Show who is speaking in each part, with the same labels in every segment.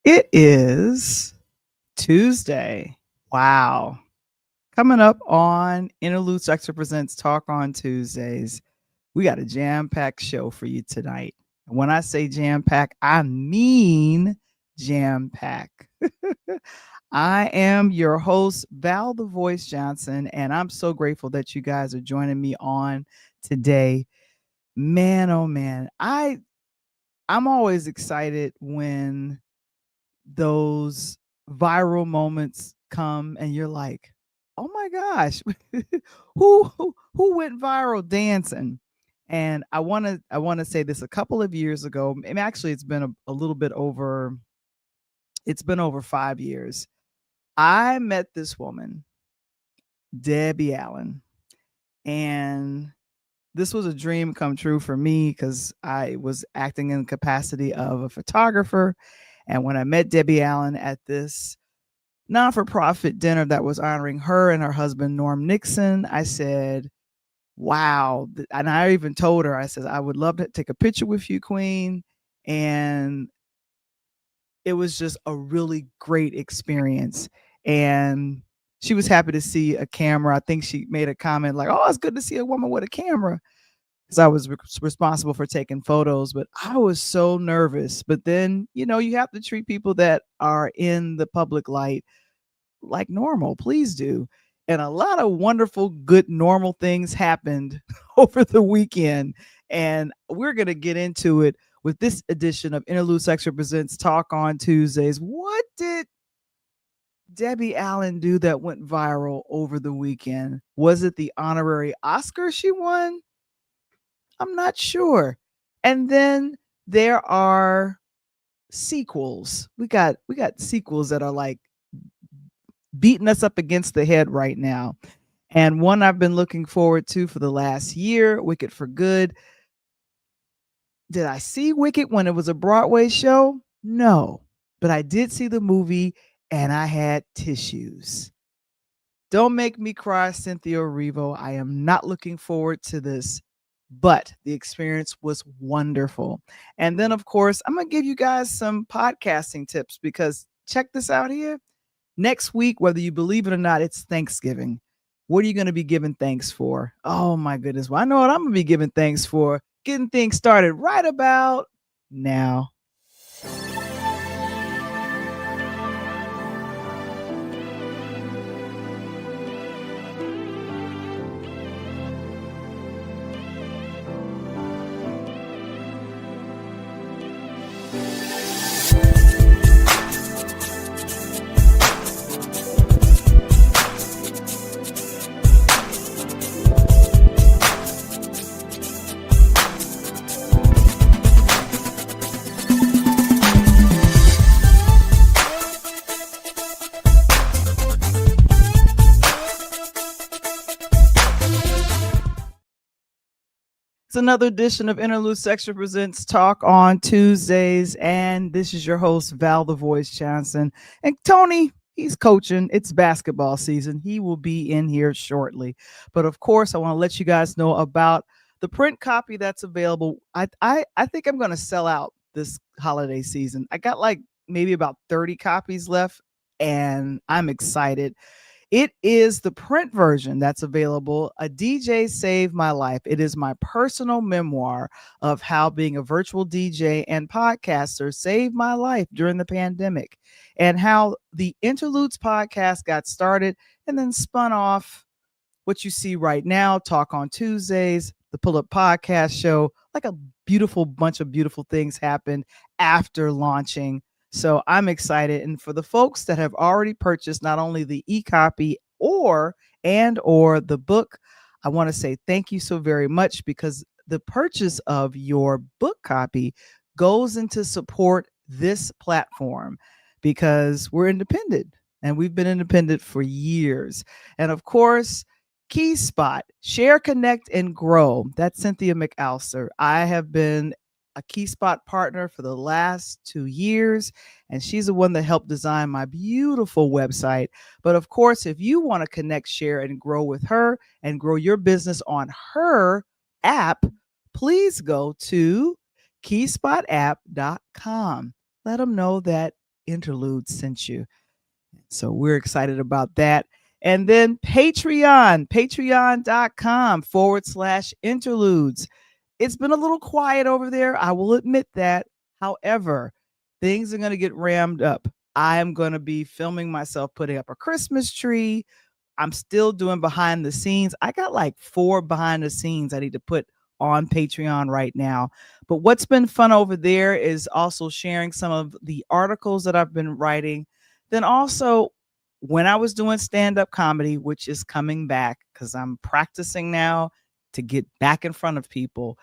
Speaker 1: It is Tuesday. Wow. Coming up on Interludes Extra Presents Talk on Tuesdays, we got a jam-packed show for you tonight. And when I say jam-packed, I mean jam-packed. I am your host, Val the Voice Johnson, and I'm so grateful that you guys are joining me on today. Man, oh man, I'm always excited when those viral moments come and you're like, oh my gosh, who went viral dancing? And I want to say this. A couple of years ago, and actually it's been a little bit over, it's been over 5 years. I met this woman, Debbie Allen, and this was a dream come true for me because I was acting in the capacity of a photographer. And when I met Debbie Allen at this non-for-profit dinner that was honoring her and her husband, Norm Nixon, I said, wow. And I even told her, I said, I would love to take a picture with you, Queen. And it was just a really great experience. And she was happy to see a camera. I think she made a comment like, oh, it's good to see a woman with a camera, because I was responsible for taking photos, but I was so nervous. But then, you have to treat people that are in the public light like normal. Please do. And a lot of wonderful, good, normal things happened over the weekend. And we're going to get into it with this edition of Interludes Extra Presents Talk on Tuesdays. What did Debbie Allen do that went viral over the weekend? Was it the Honorary Oscars she won? I'm not sure. And then there are sequels. We got sequels that are like beating us up against the head right now. And one I've been looking forward to for the last year, Wicked for Good. Did I see Wicked when it was a Broadway show? No. But I did see the movie and I had tissues. Don't make me cry, Cynthia Erivo. I am not looking forward to this, but the experience was wonderful. And then, of course, I'm going to give you guys some podcasting tips, because check this out here. Next week, whether you believe it or not, it's Thanksgiving. What are you going to be giving thanks for? Oh, my goodness. Well, I know what I'm going to be giving thanks for. Getting things started right about now. Another edition of Interludes Extra Presents Talk on Tuesdays, and this is your host, Val the Voice Johnson. And Tony, he's coaching. It's basketball season. He will be in here shortly. But of course, I want to let you guys know about the print copy that's available. I think I'm going to sell out this holiday season. I got like maybe about 30 copies left, and I'm excited. It is the print version that's available. A DJ Saved My Life. It is my personal memoir of how being a virtual DJ and podcaster saved my life during the pandemic, and how the Interludes podcast got started and then spun off what you see right now, Talk on Tuesdays, the Pull Up Podcast Show. Like a beautiful bunch of beautiful things happened after launching. So I'm excited. And for the folks that have already purchased not only the e-copy or the book, I want to say thank you so very much, because the purchase of your book copy goes into support this platform, because we're independent and we've been independent for years. And of course, Key Spot, Share, Connect, and Grow. That's Cynthia McAllister. I have been a Key Spot partner for the last 2 years, and she's the one that helped design my beautiful website. But of course, if you want to connect, share, and grow with her and grow your business on her app, please go to keyspotapp.com. Let them know that Interludes sent you. So we're excited about that. And then patreon.com/interludes. It's been a little quiet over there. I will admit that. However, things are going to get rammed up. I am going to be filming myself putting up a Christmas tree. I'm still doing behind the scenes. I got like 4 behind the scenes I need to put on Patreon right now. But what's been fun over there is also sharing some of the articles that I've been writing. Then also, when I was doing stand-up comedy, which is coming back because I'm practicing now to get back in front of people,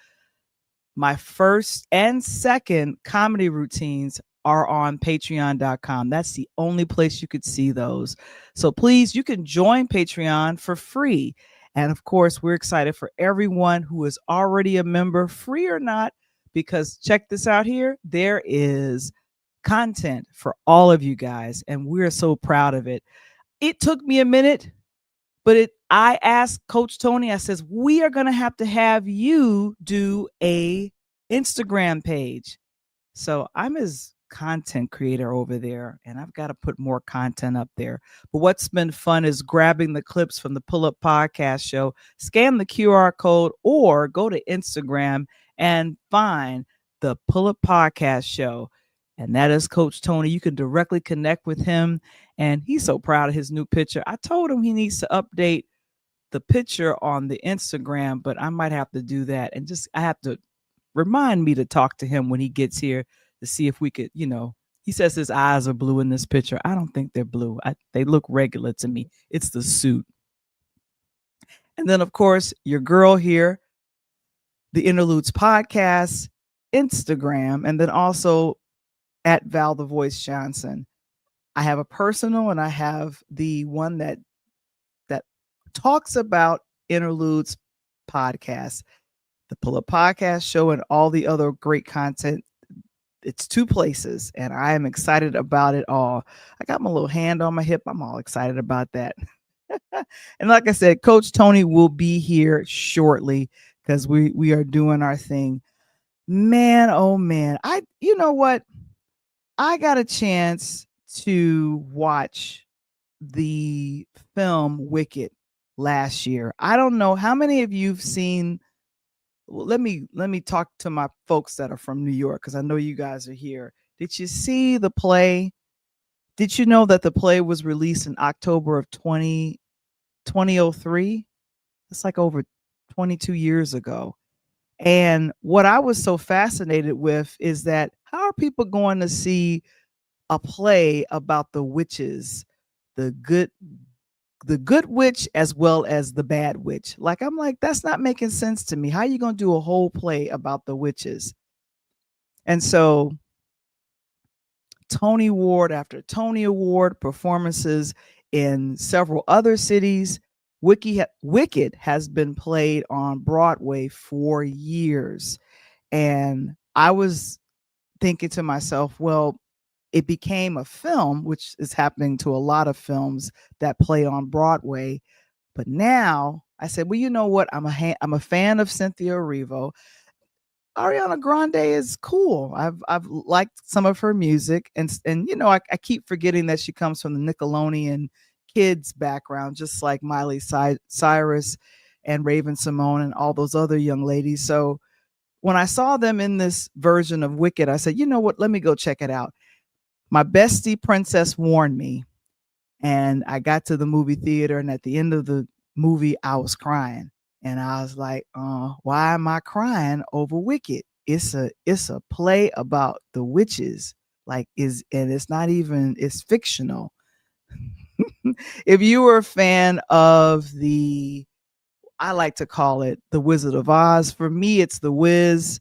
Speaker 1: my first and second comedy routines are on patreon.com. That's the only place you could see those. So please, you can join Patreon for free. And of course, we're excited for everyone who is already a member, free or not, because check this out here. There is content for all of you guys, and we're so proud of it. It took me a minute, but I asked Coach Tony, I says, we are going to have you do a Instagram page. So I'm his content creator over there, and I've got to put more content up there. But what's been fun is grabbing the clips from the Pull Up Podcast show, scan the QR code, or go to Instagram and find the Pull Up Podcast show. And that is Coach Tony. You can directly connect with him. And he's so proud of his new picture. I told him he needs to update the picture on the Instagram, but I might have to do that. And I have to remind me to talk to him when he gets here to see if we could, he says his eyes are blue in this picture. I don't think they're blue. They look regular to me. It's the suit. And then, of course, your girl here, the Interludes Podcast, Instagram, and then also at Val the Voice Johnson. I have a personal and I have the one that talks about Interludes Podcast, the Pull Up Podcast show, and all the other great content. It's 2 places, and I am excited about it all. I got my little hand on my hip. I'm all excited about that. And like I said, Coach Tony will be here shortly because we are doing our thing. Man, oh man. You know what? I got a chance to watch the film Wicked last year. I don't know how many of you've seen. Well, let me talk to my folks that are from New York, because I know you guys are here. Did you see the play? Did you know that the play was released in October of 2003? It's like over 22 years ago. And what I was so fascinated with is that how are people going to see a play about the witches, the good witch as well as the bad witch? I'm like, that's not making sense to me. How are you going to do a whole play about the witches? And so Tony Award after Tony Award performances in several other cities. Wicked has been played on Broadway for years. And I was thinking to myself, well, it became a film, which is happening to a lot of films that play on Broadway. But now I said, well, you know what? I'm a fan of Cynthia Erivo. Ariana Grande is cool. I've liked some of her music, and I keep forgetting that she comes from the Nickelodeon kids background, just like Miley Cyrus and Raven Simone and all those other young ladies. So when I saw them in this version of Wicked, I said, you know what? Let me go check it out. My bestie princess warned me, and I got to the movie theater, and at the end of the movie, I was crying. And I was like, why am I crying over Wicked? It's a play about the witches. It's fictional. If you were a fan of I like to call it The Wizard of Oz. For me, it's The Wiz.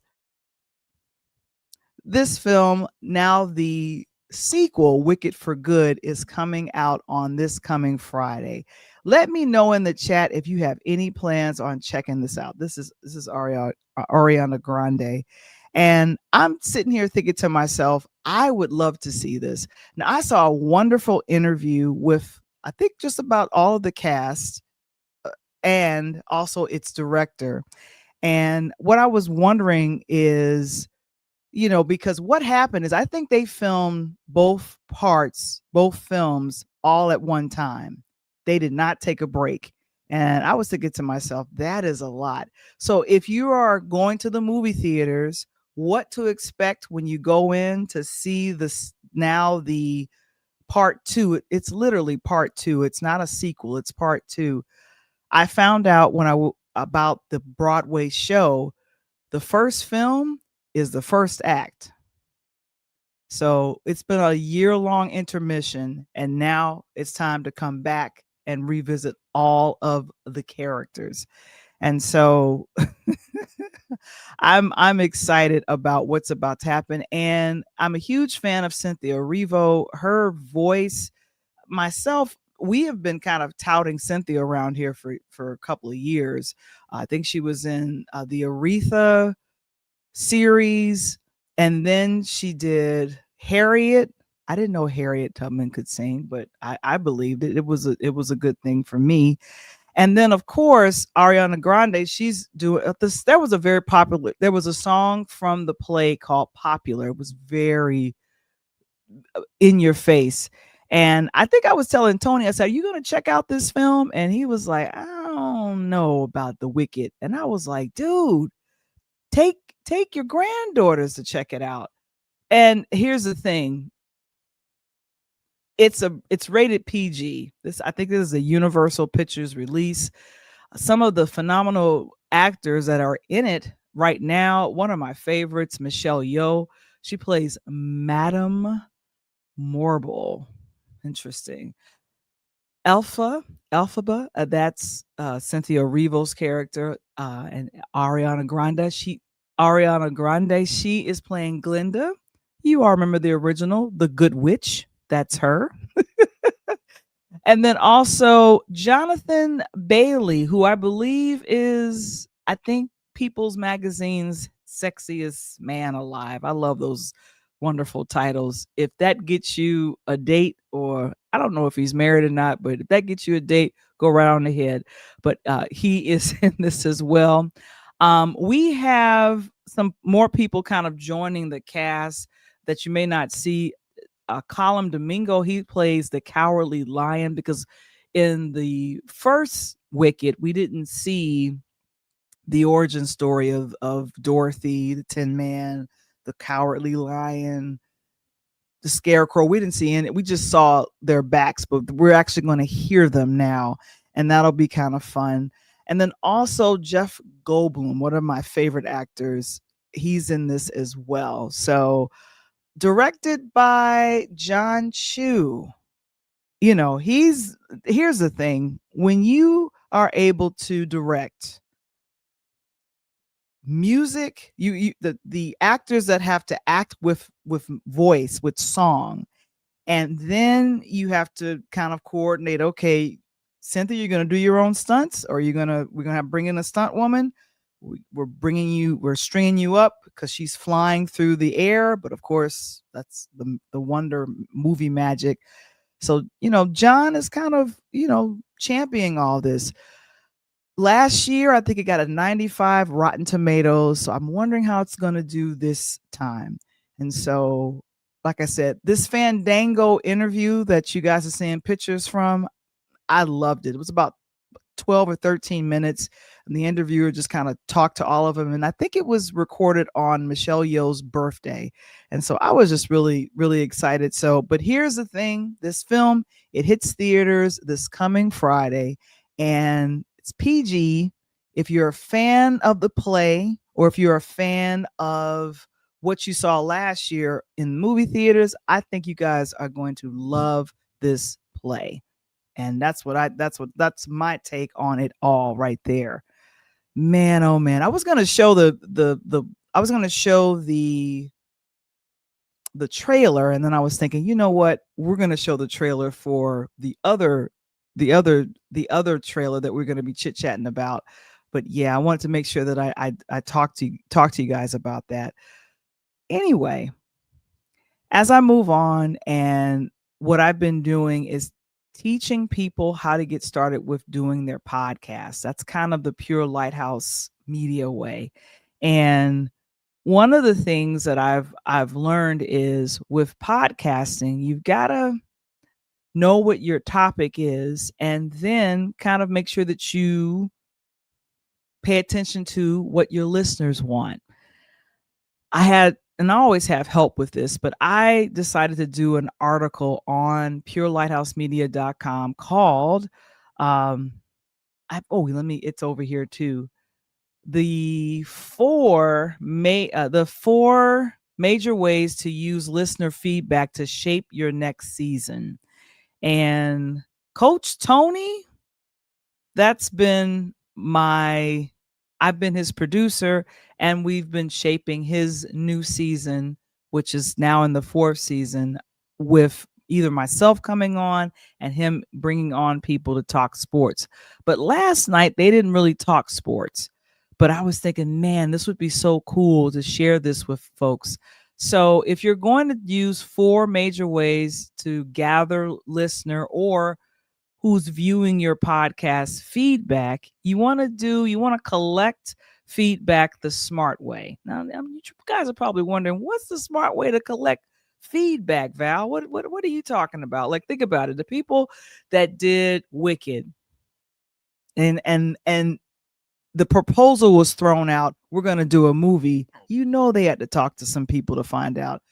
Speaker 1: This film, now the sequel, Wicked for Good, is coming out on this coming Friday. Let me know in the chat if you have any plans on checking this out. This is Ariana Grande. And I'm sitting here thinking to myself, I would love to see this. Now, I saw a wonderful interview with, I think, just about all of the cast and also its director. And what I was wondering is, because what happened is I think they filmed both films all at one time. They did not take a break. And I was thinking to myself, that is a lot. So if you are going to the movie theaters, what to expect when you go in to see this now, the part two. It's literally part two. It's not a sequel, it's part two. I found out about the Broadway show, the first film is the first act. So it's been a year-long intermission, and now it's time to come back and revisit all of the characters. And so I'm excited about what's about to happen. And I'm a huge fan of Cynthia Erivo. Her voice, myself, we have been kind of touting Cynthia around here for a couple of years. I think she was in the Aretha series, and then she did Harriet. I didn't know Harriet Tubman could sing, but I believed it. It was a good thing for me. And then, of course, Ariana Grande, she's doing this. There was a song from the play called Popular. It was very in your face. And I think I was telling Tony, I said, "Are you going to check out this film?" And he was like, "I don't know about The Wicked." And I was like, "Dude, take your granddaughters to check it out." And here's the thing. It's rated PG. I think this is a Universal Pictures release. Some of the phenomenal actors that are in it right now, one of my favorites, Michelle Yeoh. She plays Madame Morble. Interesting. Elphaba, that's Cynthia Erivo's character, and Ariana Grande, she is playing Glinda. You all remember the original, The Good Witch. That's her. And then also Jonathan Bailey, who I believe is, I think, People's Magazine's sexiest man alive. I love those wonderful titles. If that gets you a date, or I don't know if he's married or not, but if that gets you a date, go right on ahead. But he is in this as well. We have some more people kind of joining the cast that you may not see. Colum Domingo, he plays the Cowardly Lion, because in the first Wicked, we didn't see the origin story of Dorothy, the Tin Man, the Cowardly Lion, the Scarecrow. We didn't see any. We just saw their backs, but we're actually going to hear them now, and that'll be kind of fun. And then also Jeff Goldblum, one of my favorite actors, he's in this as well. So directed by John Chu. Here's the thing. When you are able to direct music, the actors that have to act with voice, with song, and then you have to kind of coordinate, okay, Cynthia, you're going to do your own stunts, or we're going to bring in a stunt woman. We're stringing you up because she's flying through the air. But of course, that's the wonder movie magic. So, John is kind of, championing all this. Last year, I think it got a 95 Rotten Tomatoes. So I'm wondering how it's going to do this time. And so, like I said, this Fandango interview that you guys are seeing pictures from, I loved it. It was about 12 or 13 minutes, and the interviewer just kind of talked to all of them. And I think it was recorded on Michelle Yeoh's birthday. And so I was just really, really excited. So, but here's the thing, this film, it hits theaters this coming Friday, and it's PG. If you're a fan of the play, or if you're a fan of what you saw last year in movie theaters, I think you guys are going to love this play. And that's my take on it all right there. Man, oh man. I was going to show the trailer, and then I was thinking, you know what? We're going to show the trailer for the other trailer that we're going to be chit-chatting about. But yeah, I wanted to make sure that I talk to you guys about that. Anyway, as I move on, and what I've been doing is teaching people how to get started with doing their podcast. That's kind of the pure Lighthouse Media way. And one of the things that I've learned is with podcasting, you've got to know what your topic is and then kind of make sure that you pay attention to what your listeners want. I had, and I always have help with this, but I decided to do an article on purelighthouse.media.com called, it's over here too. The four major ways to use listener feedback to shape your next season. And Coach Tony, that's been I've been his producer, and we've been shaping his new season, which is now in the 4th season, with either myself coming on and him bringing on people to talk sports. But last night they didn't really talk sports, but I was thinking, man, this would be so cool to share this with folks. So if you're going to use 4 major ways to gather listener or who's viewing your podcast feedback, you want to collect feedback the smart way. Now, you guys are probably wondering, what's the smart way to collect feedback, Val? What are you talking about? Like, think about it. The people that did Wicked and the proposal was thrown out, we're going to do a movie. They had to talk to some people to find out,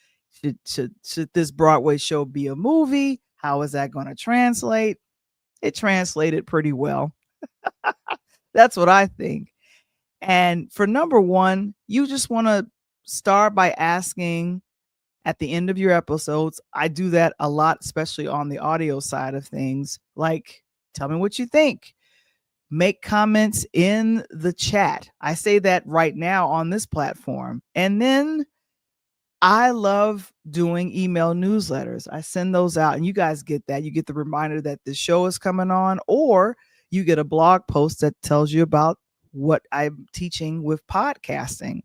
Speaker 1: should this Broadway show be a movie? How is that going to translate? It translated pretty well. That's what I think. And for number 1, you just want to start by asking at the end of your episodes. I do that a lot, especially on the audio side of things. Like, tell me what you think. Make comments in the chat. I say that right now on this platform. And then I love doing email newsletters. I send those out, and you guys get that. You get the reminder that the show is coming on, or you get a blog post that tells you about what I'm teaching with podcasting.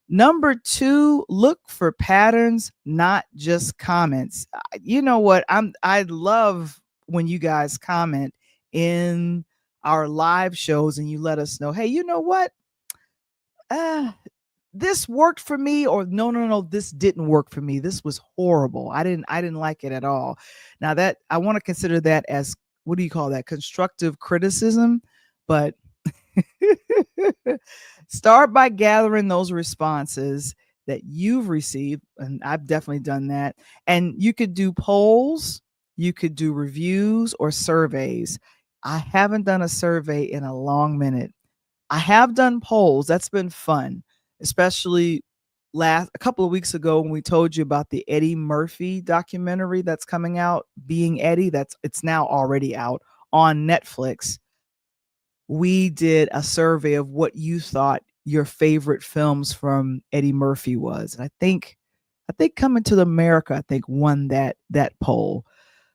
Speaker 1: Number 2, look for patterns, not just comments. You know what? I love when you guys comment in our live shows and you let us know, hey, you know what? This worked for me, or no, this didn't work for me. This was horrible. I didn't like it at all. Now, that I want to consider that as, what do you call that? Constructive criticism. But start by gathering those responses that you've received, and I've definitely done that. And you could do polls, you could do reviews or surveys. I haven't done a survey in a long minute. I have done polls. That's been fun, especially a couple of weeks ago when we told you about the Eddie Murphy documentary that's coming out, Being Eddie. It's now already out on Netflix. We did a survey of what you thought your favorite films from Eddie Murphy was. And I think Coming to America, won that poll.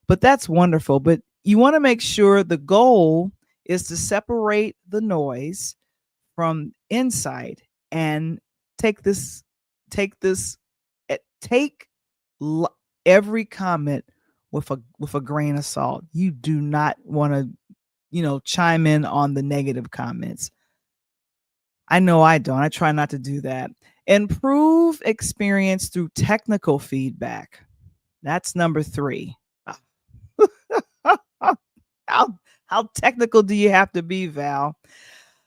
Speaker 1: But that's wonderful. But you want to make sure the goal is to separate the noise from inside and take every comment with a grain of salt. You do not want to chime in on the negative comments. I know I don't. I try not to do that. Improve experience through technical feedback. That's number 3. How technical do you have to be, Val?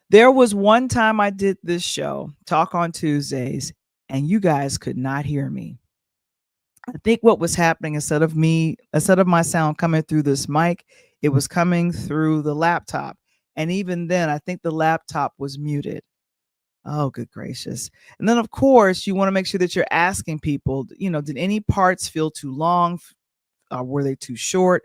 Speaker 1: There was one time I did this show, Talk on Tuesdays, and you guys could not hear me. I think what was happening, instead of my sound coming through this mic, it was coming through the laptop. And even then, I think the laptop was muted. Oh, good gracious. And then, of course, you want to make sure that you're asking people, did any parts feel too long? Were they too short?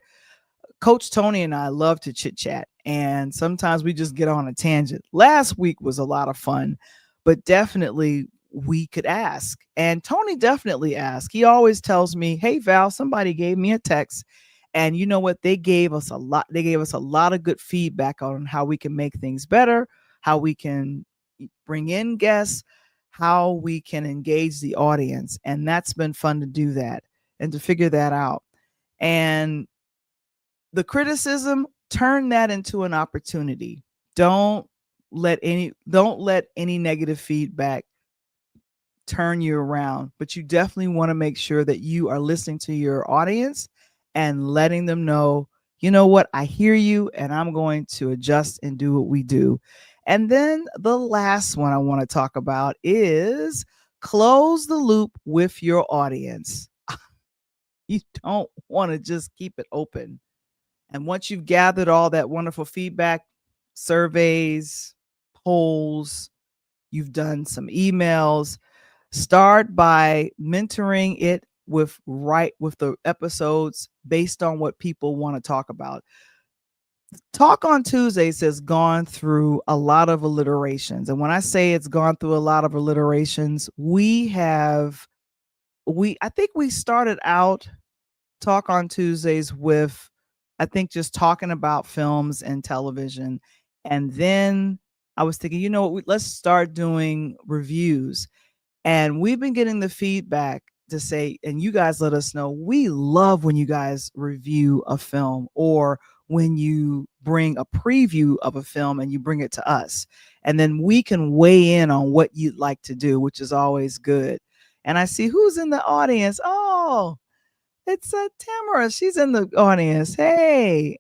Speaker 1: Coach Tony and I love to chit chat, and sometimes we just get on a tangent. Last week was a lot of fun, but definitely we could ask. And Tony definitely asked. He always tells me, hey, Val, somebody gave me a text, and you know what? They gave us a lot. They gave us a lot of good feedback on how we can make things better, how we can bring in guests, how we can engage the audience. And that's been fun to do that and to figure that out. And the criticism, turn that into an opportunity. Don't let any negative feedback turn you around, but you definitely want to make sure that you are listening to your audience and letting them know, you know what, I hear you and I'm going to adjust and do what we do. And then the last one I want to talk about is close the loop with your audience. You don't want to just keep it open. And once you've gathered all that wonderful feedback, surveys, polls, you've done some emails, start by mentoring it with the episodes based on what people want to talk about. Talk on Tuesdays has gone through a lot of alliterations. And when I say it's gone through a lot of alliterations, I think we started out Talk on Tuesdays with, I think, just talking about films and television. And then I was thinking, you know what, let's start doing reviews. And we've been getting the feedback to say, and you guys let us know, we love when you guys review a film or when you bring a preview of a film and you bring it to us. And then we can weigh in on what you'd like to do, which is always good. And I see who's in the audience. Oh, it's Tamara. She's in the audience. Hey,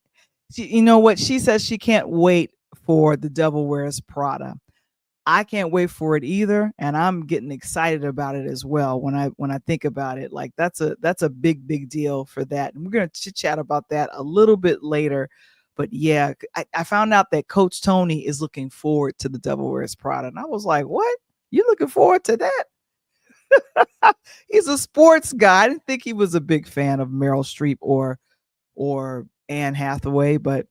Speaker 1: you know what? She says she can't wait for The Devil Wears Prada. I can't wait for it either, and I'm getting excited about it as well. When I think about it, like that's a big deal for that, and we're gonna chit chat about that a little bit later. But yeah, I found out that Coach Tony is looking forward to The Devil Wears Prada, and I was like, "What? You looking forward to that?" He's a sports guy. I didn't think he was a big fan of Meryl Streep or Anne Hathaway, but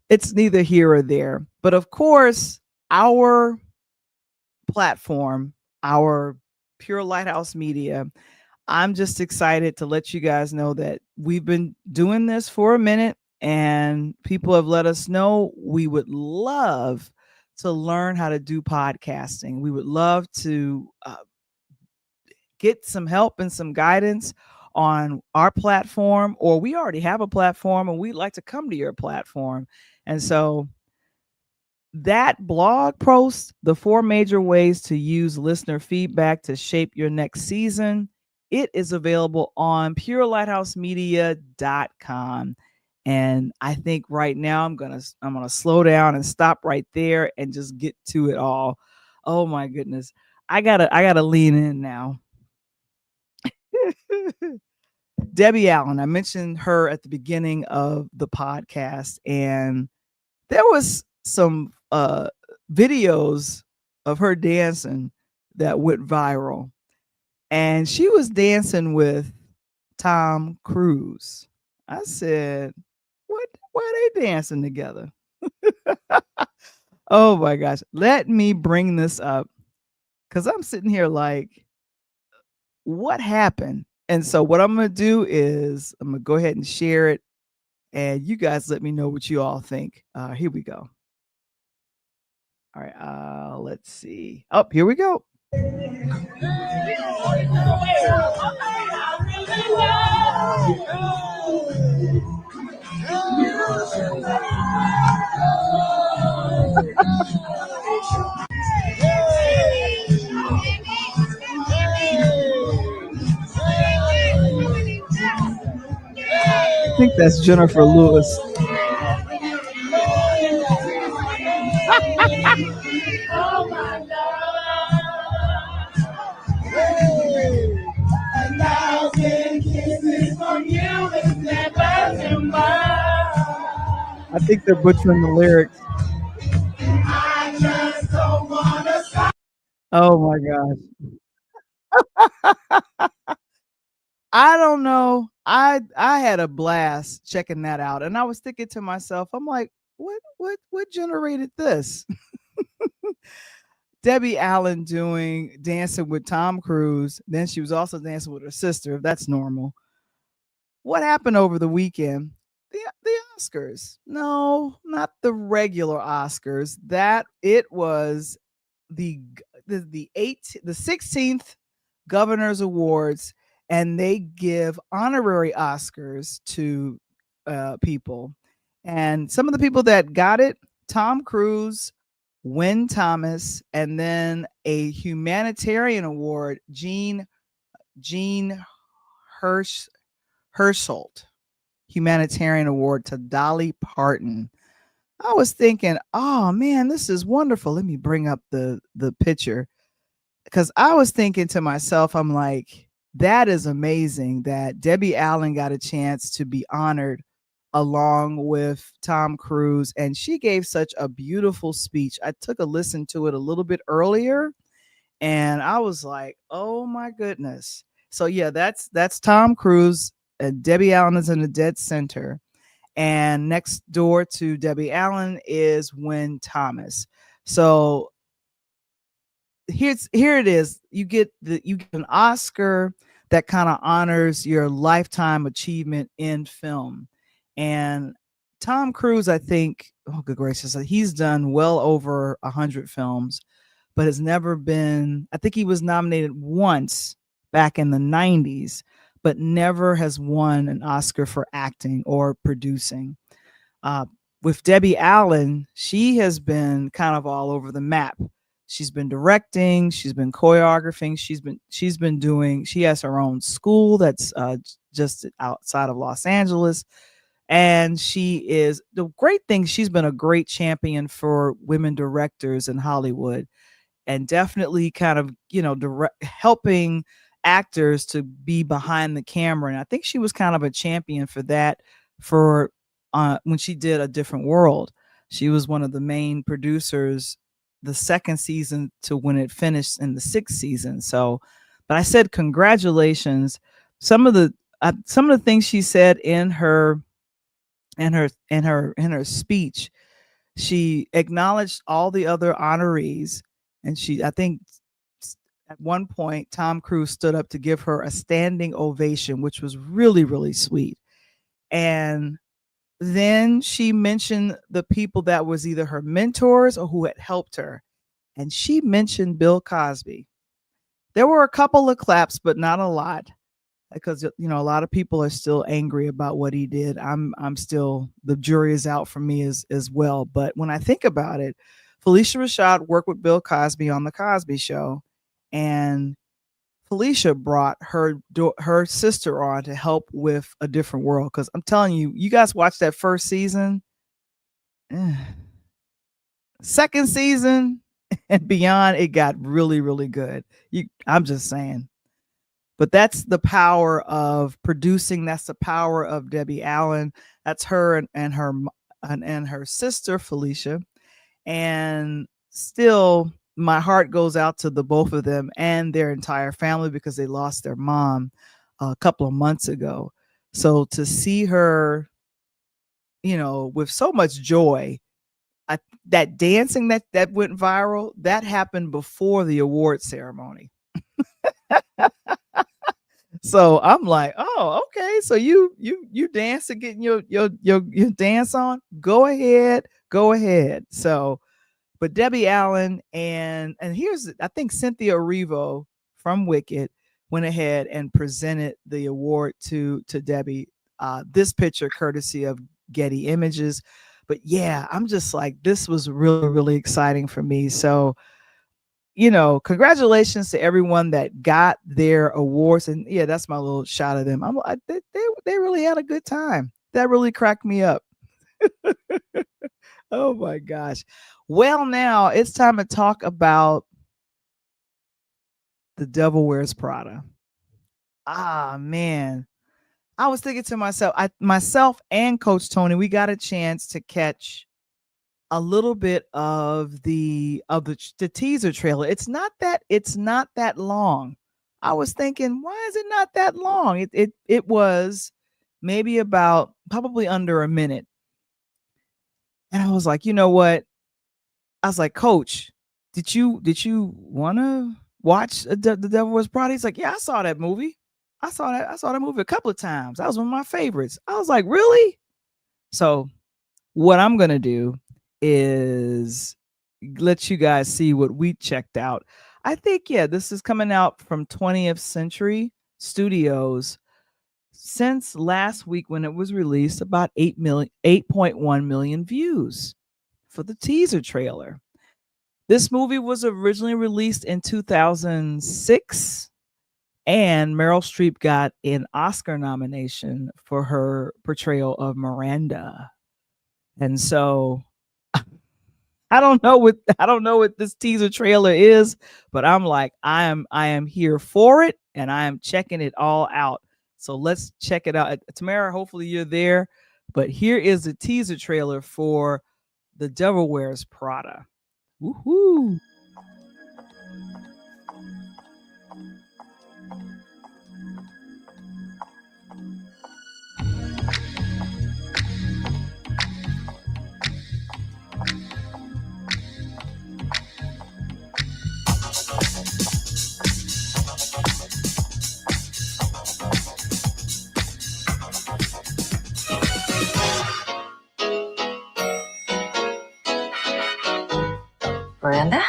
Speaker 1: it's neither here or there. But of course, our platform, our Pure Lighthouse Media, I'm just excited to let you guys know that we've been doing this for a minute and people have let us know we would love to learn how to do podcasting. We would love to get some help and some guidance on our platform, or we already have a platform and we'd like to come to your platform. And so that blog post, the 4 major ways to use listener feedback to shape your next season, it is available on purelighthouse.media.com. And I think right now I'm gonna slow down and stop right there and just get to it all. Oh my goodness. I gotta lean in now. Debbie Allen, I mentioned her at the beginning of the podcast, and there was some videos of her dancing that went viral, and she was dancing with Tom Cruise. I said, "What? Why are they dancing together?" Oh my gosh! Let me bring this up because I'm sitting here like, what happened? And so what I'm going to do is I'm going to go ahead and share it. And you guys let me know what you all think. Here we go. All right. Let's see. Oh, here we go. I think that's Jennifer Lewis. I think they're butchering the lyrics. Oh my gosh. I don't know. I had a blast checking that out, and I was thinking to myself, I'm like, what generated this? Debbie Allen doing dancing with Tom Cruise. Then she was also dancing with her sister. If that's normal. What happened over the weekend? The Oscars. No, not the regular Oscars. That it was the 16th Governor's Awards, and they give honorary Oscars to people. And some of the people that got it: Tom Cruise, Win Thomas, and then a humanitarian award, Jean Hersholt, humanitarian award to Dolly Parton. I was thinking, oh man, this is wonderful. Let me bring up the picture, because I was thinking to myself, I'm like, that is amazing that Debbie Allen got a chance to be honored along with Tom Cruise, and she gave such a beautiful speech. I took a listen to it a little bit earlier, and I was like, oh my goodness. So yeah, that's Tom Cruise, and Debbie Allen is in the dead center. And next door to Debbie Allen is Win Thomas. So here it is. You get an Oscar that kind of honors your lifetime achievement in film. And Tom Cruise, I think, oh good gracious, he's done well over 100 films, but has never been, I think he was nominated once back in the 90s, but never has won an Oscar for acting or producing. With Debbie Allen, she has been kind of all over the map. She's been directing, she's been choreographing, she's been doing, she has her own school that's just outside of Los Angeles. And she is, the great thing, she's been a great champion for women directors in Hollywood, and definitely kind of, helping actors to be behind the camera. And I think she was kind of a champion for that for when she did A Different World. She was one of the main producers the second season to when it finished in the 6th season. So, but I said, congratulations. Some of the things she said in her speech, she acknowledged all the other honorees, and I think at one point Tom Cruise stood up to give her a standing ovation, which was really, really sweet. And then she mentioned the people that was either her mentors or who had helped her. And she mentioned Bill Cosby. There were a couple of claps, but not a lot, because, a lot of people are still angry about what he did. I'm still, the jury is out for me as well. But when I think about it, Felicia Rashad worked with Bill Cosby on The Cosby Show, and Felicia brought her sister on to help with A Different World. Because I'm telling you, you guys watch that first season, second season and beyond, it got really, really good. I'm just saying. But that's the power of producing. That's the power of Debbie Allen. That's her and her sister Felicia. And still, my heart goes out to the both of them and their entire family, because they lost their mom a couple of months ago. So to see her, with so much joy, that dancing that went viral, that happened before the award ceremony. So I'm like, oh, okay. So you dance and getting your dance on. Go ahead. So, but Debbie Allen and here's, I think Cynthia Erivo from Wicked went ahead and presented the award to Debbie. This picture courtesy of Getty Images. But yeah, I'm just like, this was really, really exciting for me. So, congratulations to everyone that got their awards. And yeah, that's my little shot of them. They really had a good time. That really cracked me up. Oh my gosh. Well, now it's time to talk about The Devil Wears Prada. Ah, man. I was thinking to myself and Coach Tony, we got a chance to catch a little bit of the teaser trailer. It's not that long. I was thinking, why is it not that long? It was maybe about probably under a minute. And I was like, you know what? I was like, Coach, did you want to watch The Devil Wears Prada? He's like, yeah, I saw that movie. I saw that movie a couple of times. That was one of my favorites. I was like, really? So what I'm going to do is let you guys see what we checked out. I think, yeah, this is coming out from 20th Century Studios. Since last week when it was released, about 8.1 million views for the teaser trailer. This movie was originally released in 2006, and Meryl Streep got an Oscar nomination for her portrayal of Miranda. And so I don't know what this teaser trailer is, but I'm like, I am here for it, and I am checking it all out. So let's check it out. Tamara, hopefully you're there. But here is the teaser trailer for The Devil Wears Prada. Woohoo!
Speaker 2: Miranda?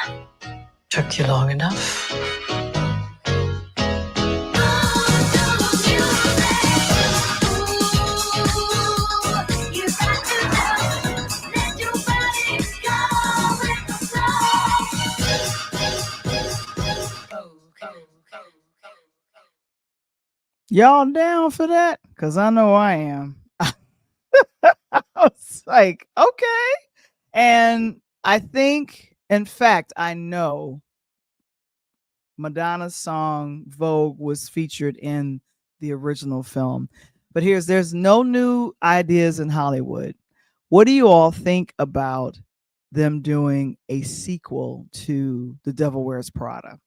Speaker 2: Took you long enough.
Speaker 1: Y'all down for that? Because I know I am. I was like, okay. And I think, in fact, I know Madonna's song Vogue was featured in the original film. But there's no new ideas in Hollywood. What do you all think about them doing a sequel to The Devil Wears Prada?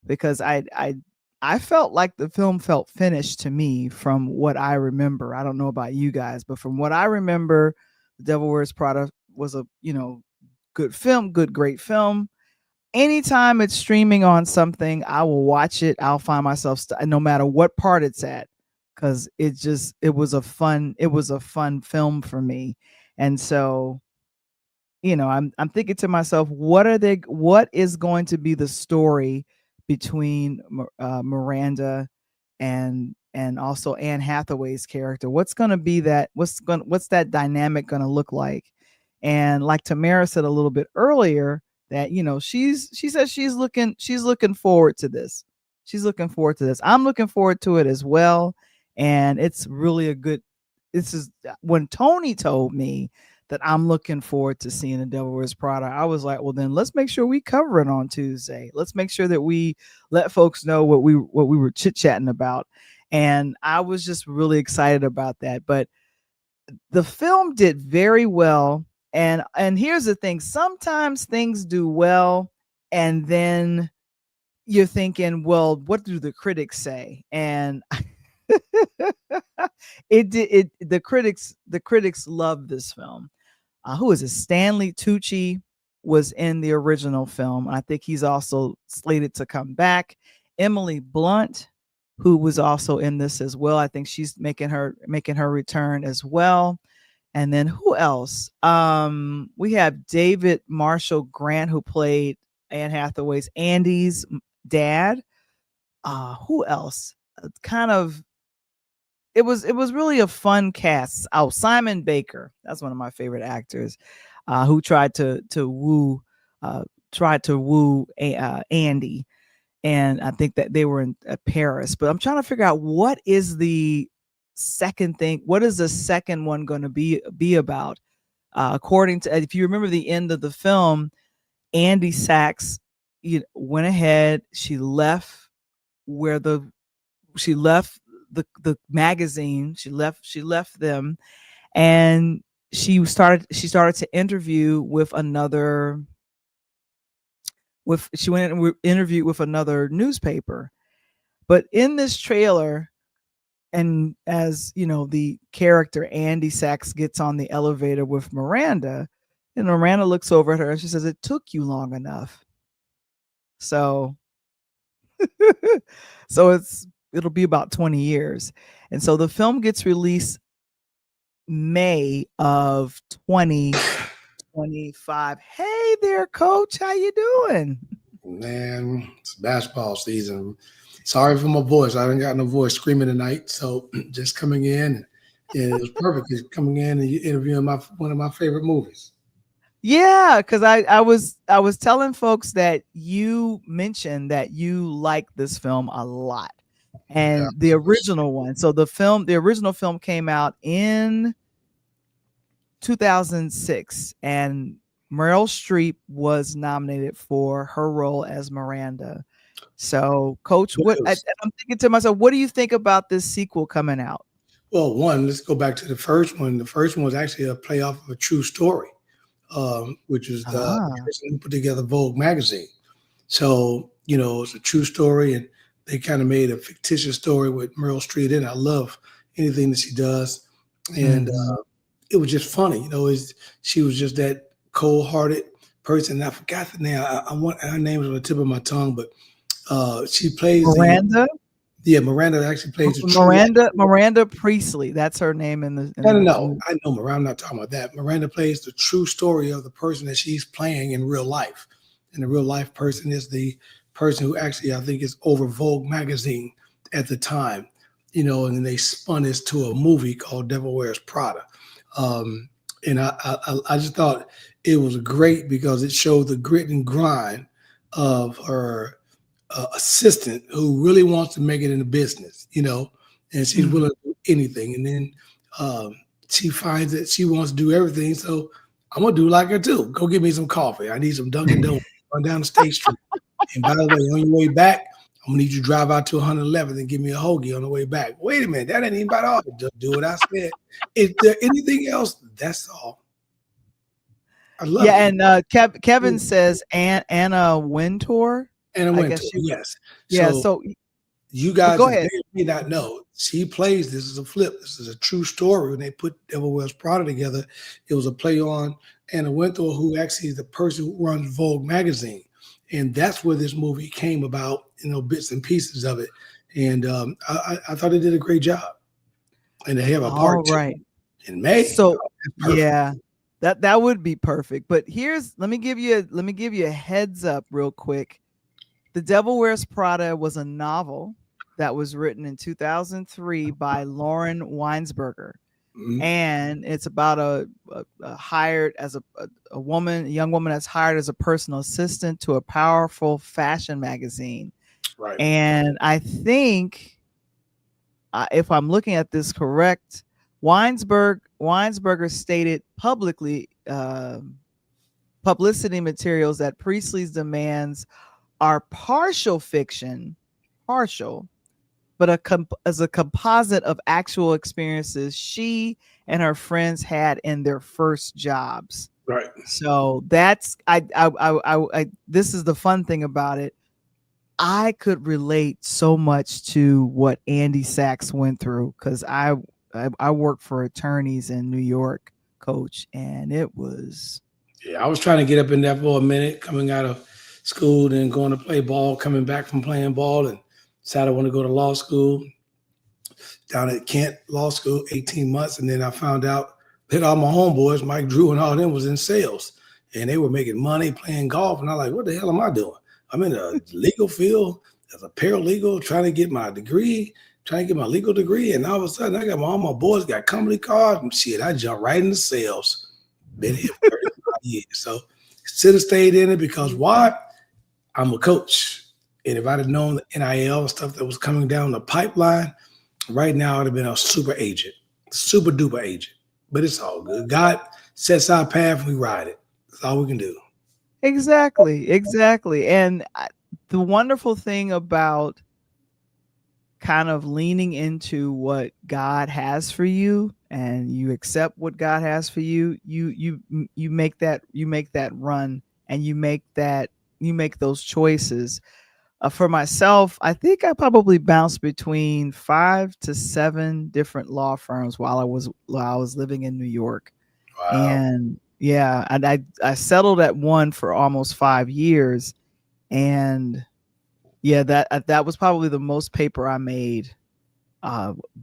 Speaker 1: Because I felt like the film felt finished to me from what I remember. I don't know about you guys, but from what I remember, The Devil Wears Prada was a, good film, great film. Anytime it's streaming on something, I will watch it. I'll find myself no matter what part it's at, because it was a fun film for me. And so, I'm thinking to myself, what is going to be the story between Miranda and also Anne Hathaway's character? What's going to be that? What's that dynamic going to look like? And like Tamara said a little bit earlier, that she says she's looking forward to this. She's looking forward to this. I'm looking forward to it as well. And it's really a good. This is when Tony told me that I'm looking forward to seeing The Devil Wears Prada. I was like, well, then let's make sure we cover it on Tuesday. Let's make sure that we let folks know what we were chit-chatting about. And I was just really excited about that. But the film did very well. And here's the thing. Sometimes things do well, and then you're thinking, well, what do the critics say? And the critics love this film. Who is it? Stanley Tucci was in the original film. I think he's also slated to come back. Emily Blunt, who was also in this as well. I think she's making her return as well. And then who else? We have David Marshall Grant, who played Anne Hathaway's Andy's dad. Who else? It was really a fun cast. Oh, Simon Baker. That's one of my favorite actors, who tried to woo Andy. And I think that they were in Paris. But I'm trying to figure out what is the second thing. What is the second one going to be about? According to, if you remember the end of the film, Andy Sachs went ahead. She left the magazine. She left them, and she started to interview with another. She went and interviewed with another newspaper. But in this trailer, and as the character Andy Sachs gets on the elevator with Miranda, and Miranda looks over at her and she says, "It took you long enough." So, it'll be about 20 years. And so the film gets released May of 2025. Hey there, Coach. How you doing?
Speaker 3: Man, it's basketball season. Sorry for my voice. I haven't got no voice screaming tonight. So just coming in. And it was perfect. Just coming in and interviewing one of my favorite movies.
Speaker 1: Yeah, because I was telling folks that you mentioned that you like this film a lot,
Speaker 3: Yeah.
Speaker 1: and the original one. So the original film came out in 2006, and Meryl Streep was nominated for her role as Miranda. So, Coach, I'm thinking to myself, what do you think about this sequel coming out?
Speaker 3: Well, one, let's go back to the first one. The first one was actually a play off of a true story, which was the person who put together Vogue magazine. So, it's a true story, and they kind of made a fictitious story with Meryl Streep in. I love anything that she does. And it was just funny. She was just that cold-hearted person. I forgot the name. I want her name is on the tip of my tongue, but she plays
Speaker 1: Miranda.
Speaker 3: Miranda actually plays the
Speaker 1: Miranda Priestley. That's her name in the.
Speaker 3: No. I know Miranda. I'm not talking about that. Miranda plays the true story of the person that she's playing in real life, and the real life person is the person who actually I think is over Vogue magazine at the time, and then they spun this to a movie called Devil Wears Prada, and I just thought it was great because it showed the grit and grind of her assistant who really wants to make it in the business, and she's willing to do anything. And then she finds that she wants to do everything. So I'm going to do like her too. Go get me some coffee. I need some Dunkin' Donuts. Run down the State Street. And by the way, on your way back, I'm going to need you to drive out to 111th and give me a hoagie on the way back. Wait a minute. That ain't even about all. Just do what I said. Is there anything else? That's all. I love it.
Speaker 1: And Kevin says Anna Wintour.
Speaker 3: Anna Wintour, yes.
Speaker 1: Yeah, so
Speaker 3: you guys
Speaker 1: go ahead.
Speaker 3: may not know, she plays this is a flip. This is a true story. When they put Devil Wears Prada together, it was a play on Anna Wintour, who actually is the person who runs Vogue magazine. And that's where this movie came about, bits and pieces of it. And I thought they did a great job. And they have a part two in May.
Speaker 1: So yeah, that would be perfect. But let me give you a heads up real quick. The Devil Wears Prada was a novel that was written in 2003 by Lauren Weinsberger. And it's about a young woman that's hired as a personal assistant to a powerful fashion magazine.
Speaker 3: Right.
Speaker 1: And I think, if I'm looking at this correct, Weinsberger stated publicly, publicity materials that Priestley's demands are partial fiction, but as a composite of actual experiences she and her friends had in their first jobs.
Speaker 3: Right.
Speaker 1: So that's this is the fun thing about it. I could relate so much to what Andy Sachs went through because I worked for attorneys in New York, Coach, and it was.
Speaker 3: Yeah, I was trying to get up in that for a minute, coming out of school, then going to play ball, coming back from playing ball, and decided I want to go to law school down at Kent Law School, 18 months. And then I found out that all my homeboys, Mike Drew and all them, was in sales, and they were making money playing golf. And I'm like, what the hell am I doing? I'm in a legal field as a paralegal, trying to get my legal degree. And all of a sudden, I got all my boys got company cars and shit. I jumped right into sales. Been here for 35 years. So should have stayed in it because why? I'm a coach. And if I'd have known the NIL stuff that was coming down the pipeline, right now I'd have been a super duper agent. But it's all good. God sets our path, we ride it. That's all we can do.
Speaker 1: Exactly. And the wonderful thing about kind of leaning into what God has for you and you accept what God has for you, you make that run and you make those choices. For myself, I think I probably bounced between 5 to 7 different law firms while I was living in New York.
Speaker 3: Wow.
Speaker 1: And yeah, and I settled at one for almost 5 years, and yeah, that was probably the most paper I made,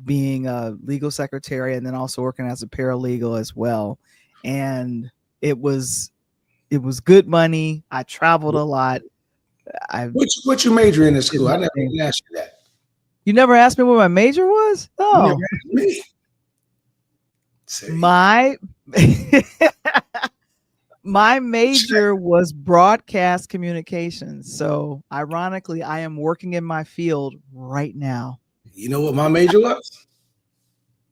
Speaker 1: being a legal secretary and then also working as a paralegal as well. And it was good money. I traveled a lot.
Speaker 3: What you major in school? I never even asked you that.
Speaker 1: You never asked me what my major was?
Speaker 3: You never asked me.
Speaker 1: My My major was broadcast communications. So ironically, I am working in my field right now.
Speaker 3: You know what my major was?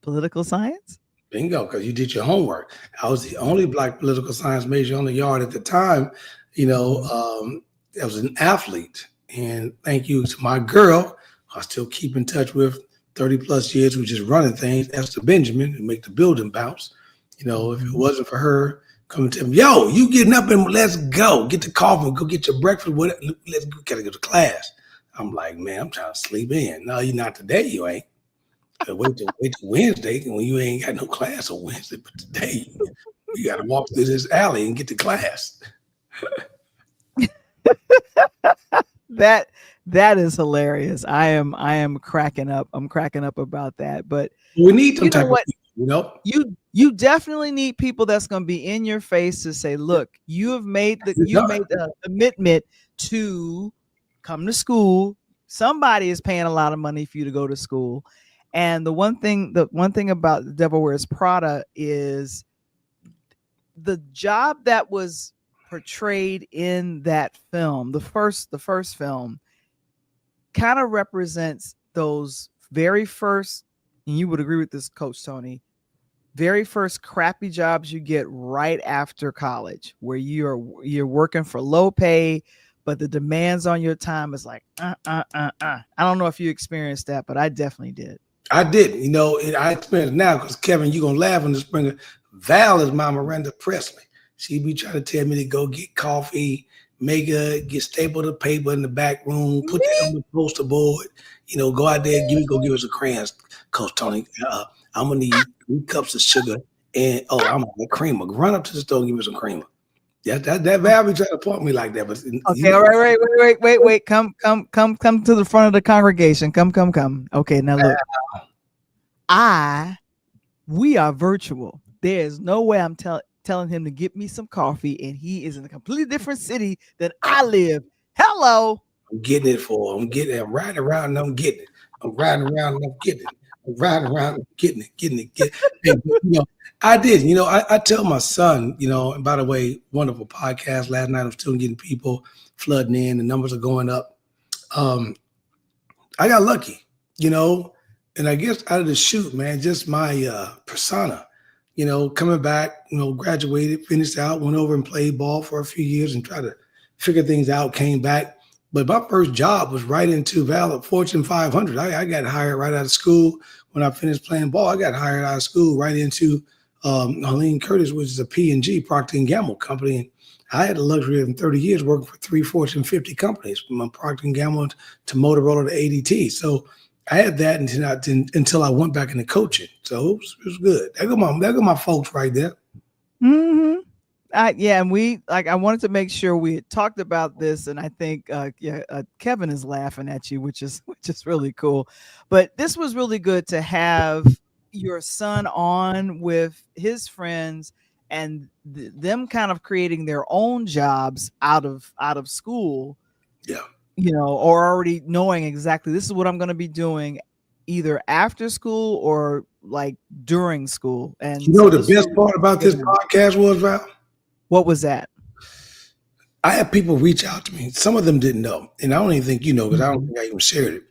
Speaker 1: Political science?
Speaker 3: Bingo, because you did your homework. I was the only Black political science major on the yard at the time. I was an athlete. And thank you to my girl, I still keep in touch with 30 plus years, who just running things, Esther Benjamin, who make the building bounce. If it wasn't for her coming to me, yo, you getting up and let's go. Get the coffee, go get your breakfast. Let's go, gotta go to class. I'm like, man, I'm trying to sleep in. No, you're not today, you ain't. Wait till Wednesday when you ain't got no class on Wednesday. But today, you got to walk through this alley and get to class.
Speaker 1: That is hilarious. I am cracking up. I'm cracking up about that. But
Speaker 3: we need some type of people,
Speaker 1: You definitely need people that's going to be in your face to say, look, you've made the commitment to come to school. Somebody is paying a lot of money for you to go to school. And the one thing about The Devil Wears Prada is the job that was portrayed in that film, the first film, kind of represents those very first, and you would agree with this, Coach Tony, very first crappy jobs you get right after college, where you're working for low pay, but the demands on your time is like, I don't know if you experienced that, but I definitely did.
Speaker 3: I didn't, I experience it now because Kevin, you're going to laugh on this springer. Val is my Miranda Presley. She be trying to tell me to go get coffee, get staple the paper in the back room, put that on the poster board, go out there, go give us a crayons, Coach Tony. I'm going to need 3 cups of sugar and, I'm going to creamer. Run up to the store and give me some creamer. That Val be trying to point me like that. But
Speaker 1: okay, all right, wait. Come to the front of the congregation. Come. Okay, now look. We are virtual. There's no way I'm telling him to get me some coffee, and he is in a completely different city than I live. Hello.
Speaker 3: I'm getting it for him. I'm riding around and I'm getting it. I'm riding around and I'm getting it. I'm riding around and getting it. And, I did. I tell my son, and by the way, wonderful podcast last night. I'm still getting people flooding in. The numbers are going up. I got lucky, and I guess out of the chute, man, just my persona, coming back, graduated, finished out, went over and played ball for a few years and tried to figure things out, came back. But my first job was right into Fortune 500. I got hired right out of school. When I finished playing ball, I got hired out of school right into Helene Curtis, which is a P&G, Procter & Gamble company. And I had the luxury of 30 years working for 3 Fortune 50 companies, from Procter & Gamble to Motorola to ADT. So I had that until I went back into coaching. So it was good. There go my folks right there.
Speaker 1: Mm-hmm. And I wanted to make sure we had talked about this, and I think Kevin is laughing at you, which is really cool. But this was really good to have your son on with his friends and them kind of creating their own jobs out of school.
Speaker 3: Yeah.
Speaker 1: Or already knowing exactly this is what I'm going to be doing either after school or like during school. And
Speaker 3: the best part about this podcast was, Val?
Speaker 1: What was that?
Speaker 3: I had people reach out to me. Some of them didn't know. And I don't even think because I don't think I even shared it.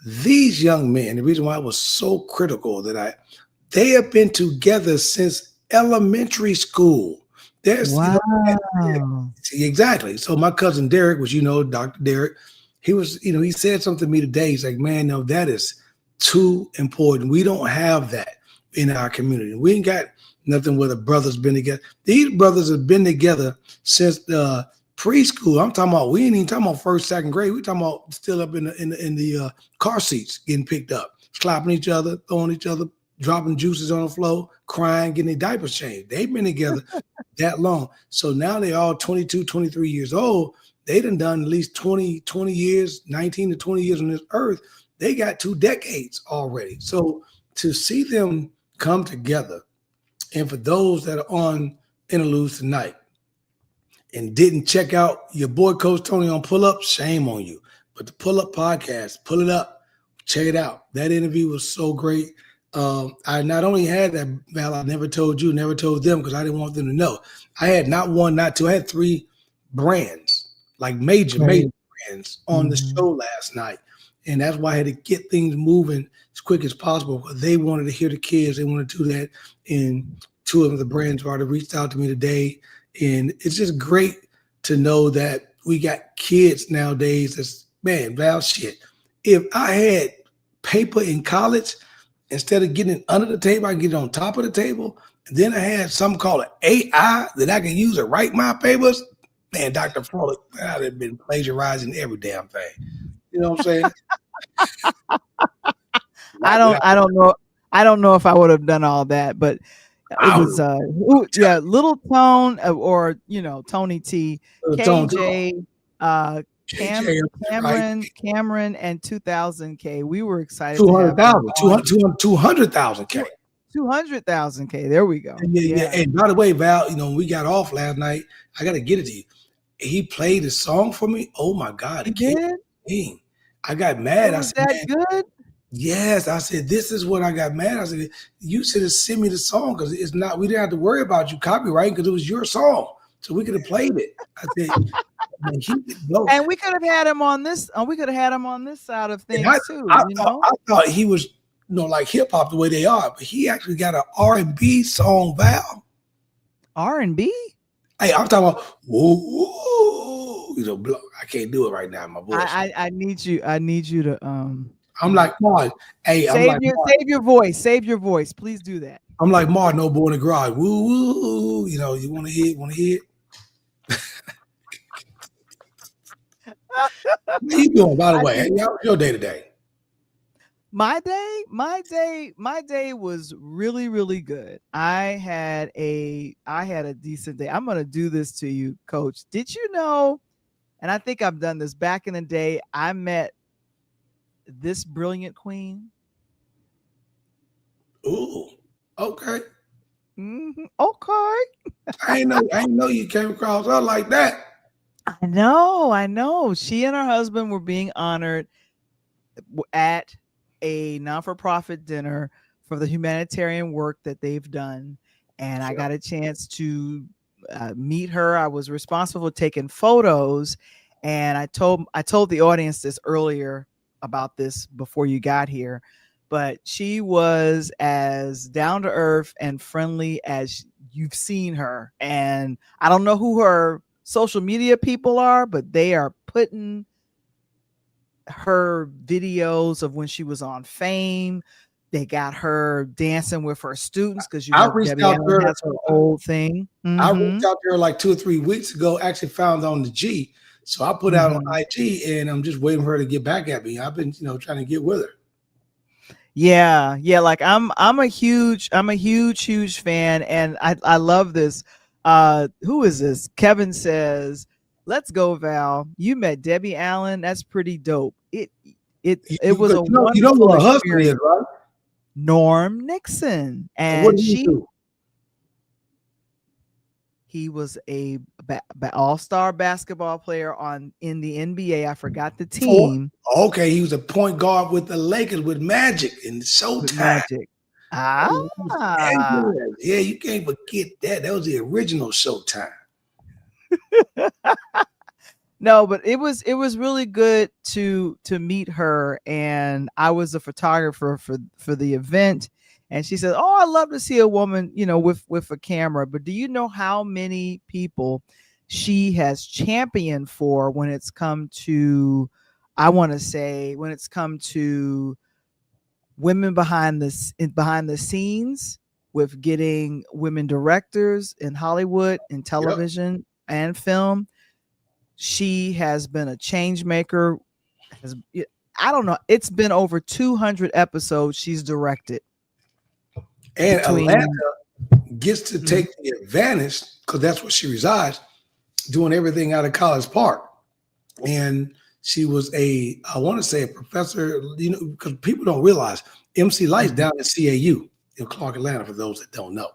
Speaker 3: These young men, the reason why I was so critical they have been together since elementary school.
Speaker 1: Wow.
Speaker 3: Exactly. So my cousin Derek, which Dr. Derek, he was, he said something to me today. He's like, man, no, that is too important. We don't have that in our community. We ain't got nothing where the brothers been together. These brothers have been together since the preschool. I'm talking about, we ain't even talking about first, second grade. We talking about still up in the car seats getting picked up, slapping each other, throwing each other, dropping juices on the floor, crying, getting their diapers changed. They've been together that long. So now they're all 22, 23 years old. They done at least 20 years, 19 to 20 years on this earth. They got 2 decades already. So to see them come together, and for those that are on Interludes tonight and didn't check out your boy Coach Tony on Pull Up, shame on you. But the Pull Up podcast, pull it up, check it out. That interview was so great. I not only had that, Val, I never told you, never told them because I didn't want them to know. I had not one, not two. I had 3 brands, like major brands on the show last night. And that's why I had to get things moving as quick as possible because they wanted to hear the kids. They wanted to do that. And 2 of the brands already reached out to me today. And it's just great to know that we got kids nowadays that's, man, Val, shit. If I had paper in college, instead of getting it under the table, I can get it on top of the table. And then I had something called an AI that I can use to write my papers. Man, Dr. Frolic, I'd have been plagiarizing every damn thing. You know what I'm saying?
Speaker 1: I don't know if I would have done all that, but it was Little Tone or Tony T, KJ, Cameron, and 2000K. We were excited.
Speaker 3: 200,000K.
Speaker 1: 200,000K. There we go.
Speaker 3: Yeah. And by the way, Val, when we got off last night, I got to get it to you. He played a song for me. Oh my God!
Speaker 1: He did.
Speaker 3: I got mad.
Speaker 1: Was that good?
Speaker 3: Yes, I said, this is what I got mad. I said, you should have sent me the song because it's not. We didn't have to worry about you copyrighting because it was your song, so we could have played it. I said,
Speaker 1: and we could have had him on this. We could have had him on this side of things too.
Speaker 3: I thought he was, like hip hop the way they are, but he actually got an R&B song, Val.
Speaker 1: R&B.
Speaker 3: Hey, I'm talking about whoa, I can't do it right now. My voice.
Speaker 1: I need you to.
Speaker 3: I'm like Martin. Hey,
Speaker 1: save your voice. Save your voice. Please do that.
Speaker 3: I'm like Martin, no boy in the garage. Woo woo. You want to hear it? How you doing, by the way? Hey, how was your day today?
Speaker 1: My day was really, really good. I had a decent day. I'm going to do this to you, Coach. Did you know, and I think I've done this back in the day, I met this brilliant queen.
Speaker 3: Ooh, okay.
Speaker 1: Okay.
Speaker 3: I ain't know you came across her like that.
Speaker 1: I know. She and her husband were being honored at a non-for-profit dinner for the humanitarian work that they've done. And I got a chance to meet her. I was responsible for taking photos. And I told the audience this earlier about this before you got here, but she was as down to earth and friendly as you've seen her. And I don't know who her social media people are, but they are putting her videos of when she was on Fame. They got her dancing with her students because Debbie Allen has her old thing.
Speaker 3: I reached out to her like 2 or 3 weeks ago, actually found on the G. So I put out on IG and I'm just waiting for her to get back at me. I've been, trying to get with her.
Speaker 1: Yeah. Like I'm a huge fan. And I love this. Who is this? Kevin says, "Let's go, Val. You met Debbie Allen. That's pretty dope." It was a wonderful
Speaker 3: what her husband is, right?
Speaker 1: Norm Nixon. And he was a all-star basketball player in the NBA. I forgot the team.
Speaker 3: Okay, he was a point guard with the Lakers with Magic and Showtime.
Speaker 1: Magic.
Speaker 3: Yeah, you can't forget that. That was the original Showtime.
Speaker 1: No, but it was really good to meet her, and I was a photographer for the event. And she said, "Oh, I love to see a woman, with a camera." But do you know how many people she has championed for when it's come to, women behind the scenes with getting women directors in Hollywood, in television and film? She has been a change maker. I don't know. It's been over 200 episodes she's directed.
Speaker 3: And Atlanta gets to take the advantage because that's where she resides, doing everything out of College Park. And she was I want to say a professor, because people don't realize MC Light's down at CAU in Clark, Atlanta, for those that don't know.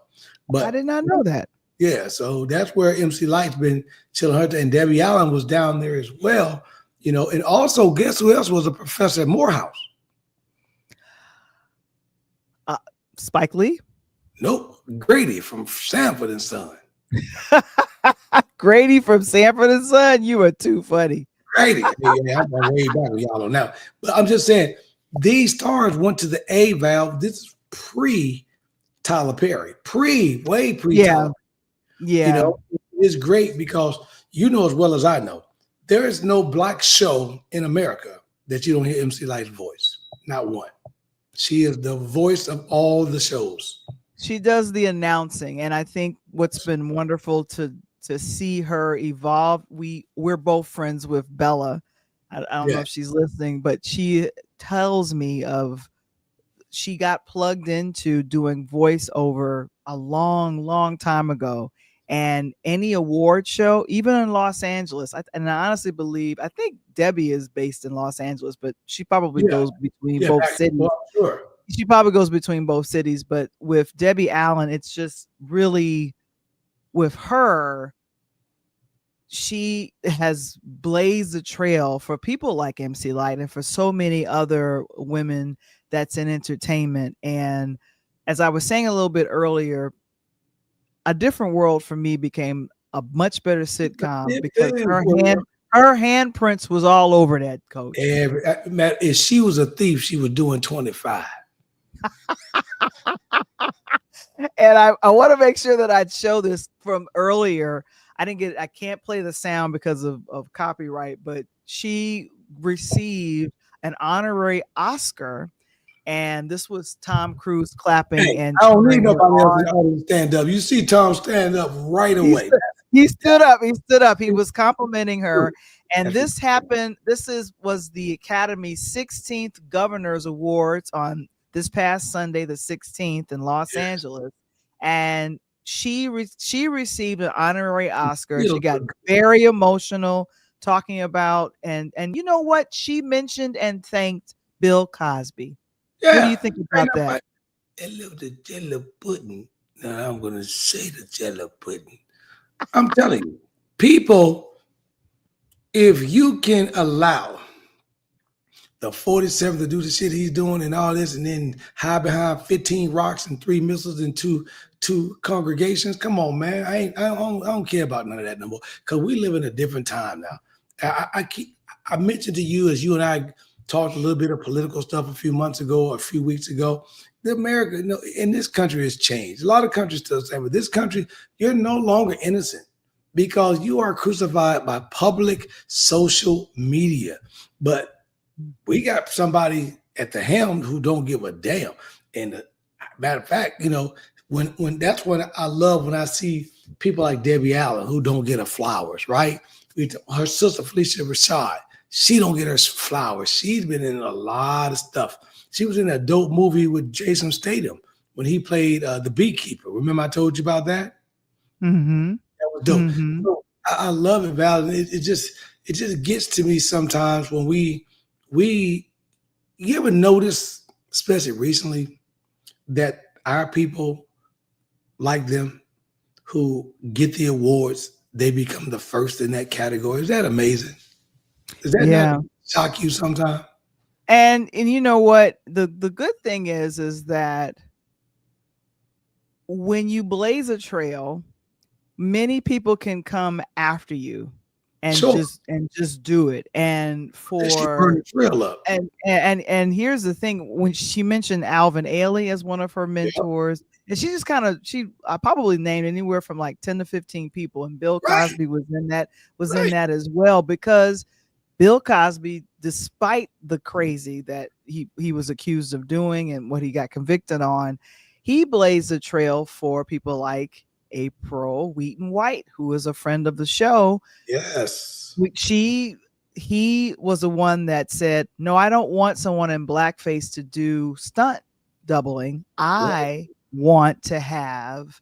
Speaker 3: But
Speaker 1: I did not know that.
Speaker 3: Yeah, so that's where MC Light's been chilling her. And Debbie Allen was down there as well, and also guess who else was a professor at Morehouse?
Speaker 1: Spike Lee?
Speaker 3: Nope. Grady from Sanford and Son.
Speaker 1: Grady from Sanford and Son. You are too funny.
Speaker 3: Grady. Yeah, I'm going way back with y'all on now. But I'm just saying, these stars went to the A, Val. This is pre Tyler Perry. Way pre Tyler.
Speaker 1: Yeah.
Speaker 3: You know, it's great because you know as well as I know, there is no black show in America that you don't hear MC Light's voice. Not one. She is the voice of all the shows.
Speaker 1: She does the announcing, and I think what's been wonderful to see her evolve. We're both friends with Bella. I don't know if she's listening, but she tells me she got plugged into doing voiceover a long time ago. And any award show, even in Los Angeles, and I honestly believe, I think Debbie is based in Los Angeles, but she probably goes between both cities.
Speaker 3: Well, sure.
Speaker 1: She probably goes between both cities, but with Debbie Allen, it's just really, with her, she has blazed the trail for people like MC Light and for so many other women that's in entertainment. And as I was saying a little bit earlier, A Different World for me became a much better sitcom because her handprints was all over that, Coach.
Speaker 3: If she was a thief, she was doing 25.
Speaker 1: And I want to make sure that I show this from earlier. I can't play the sound because of copyright, but she received an honorary Oscar. And this was Tom Cruise clapping.
Speaker 3: Hey,
Speaker 1: and
Speaker 3: I don't need nobody else in the audience stand up. You see Tom stand up right away.
Speaker 1: He stood up. He was complimenting her. And this happened. Was the Academy's 16th Governors Awards on this past Sunday, the 16th in Los Angeles. And she received an honorary Oscar. She got very emotional talking about, and you know what? She mentioned and thanked Bill Cosby.
Speaker 3: Yeah.
Speaker 1: What do you think about that?
Speaker 3: I love the jello pudding. Now I'm going to say the jello pudding. I'm telling you, people, if you can allow the 47th to do the shit he's doing and all this, and then hide behind 15 rocks and 3 missiles and two congregations, come on, man. I don't care about none of that no more because we live in a different time now. I mentioned to you, as you and I talked a little bit of political stuff a few months ago, or a few weeks ago. America, in this country has changed. A lot of countries still say, but this country, you're no longer innocent because you are crucified by public social media. But we got somebody at the helm who don't give a damn. And matter of fact, when that's what I love when I see people like Debbie Allen who don't get her flowers, right? Her sister Felicia Rashad, she don't get her flowers. She's been in a lot of stuff. She was in a dope movie with Jason Statham when he played the beekeeper. Remember I told you about that?
Speaker 1: Mm-hmm.
Speaker 3: That was dope.
Speaker 1: Mm-hmm.
Speaker 3: So I love it, Val. It just gets to me sometimes when you ever notice, especially recently, that our people like them who get the awards, they become the first in that category. Is that amazing? Does that not shock you sometimes?
Speaker 1: And you know what? The good thing is that when you blaze a trail, many people can come after you and just do it. And
Speaker 3: burn the trail up.
Speaker 1: And here's the thing: when she mentioned Alvin Ailey as one of her mentors, and she just I probably named anywhere from like 10 to 15 people, and Bill Cosby was in that as well, because Bill Cosby, despite the crazy that he was accused of doing and what he got convicted on, he blazed a trail for people like April Wheaton White, who is a friend of the show.
Speaker 3: Yes.
Speaker 1: He was the one that said, no, I don't want someone in blackface to do stunt doubling. I want to have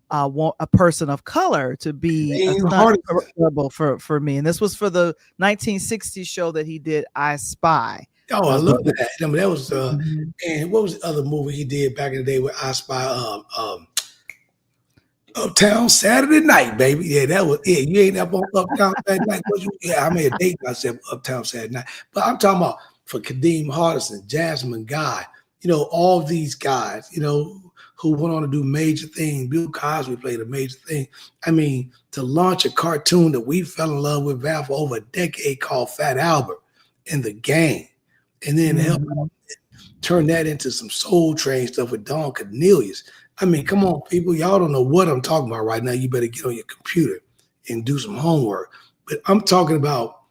Speaker 1: a person of color to be a stunt double for me. And this was for the 1960s show that he did, I Spy.
Speaker 3: Oh, I love that. I mean, that was and what was the other movie he did back in the day with I Spy? Uptown Saturday Night, baby. Yeah, that was it. You ain't up on Uptown Saturday Night. I made a date myself Uptown Saturday Night. But I'm talking about for Kadeem Hardison, Jasmine Guy, all these guys, who went on to do major things. Bill Cosby played a major thing. I mean, to launch a cartoon that we fell in love with, Val, for over a decade, called Fat Albert and the Gang, and then help turn that into some Soul Train stuff with Don Cornelius. I mean, come on, people. Y'all don't know what I'm talking about right now. You better get on your computer and do some homework. But I'm talking about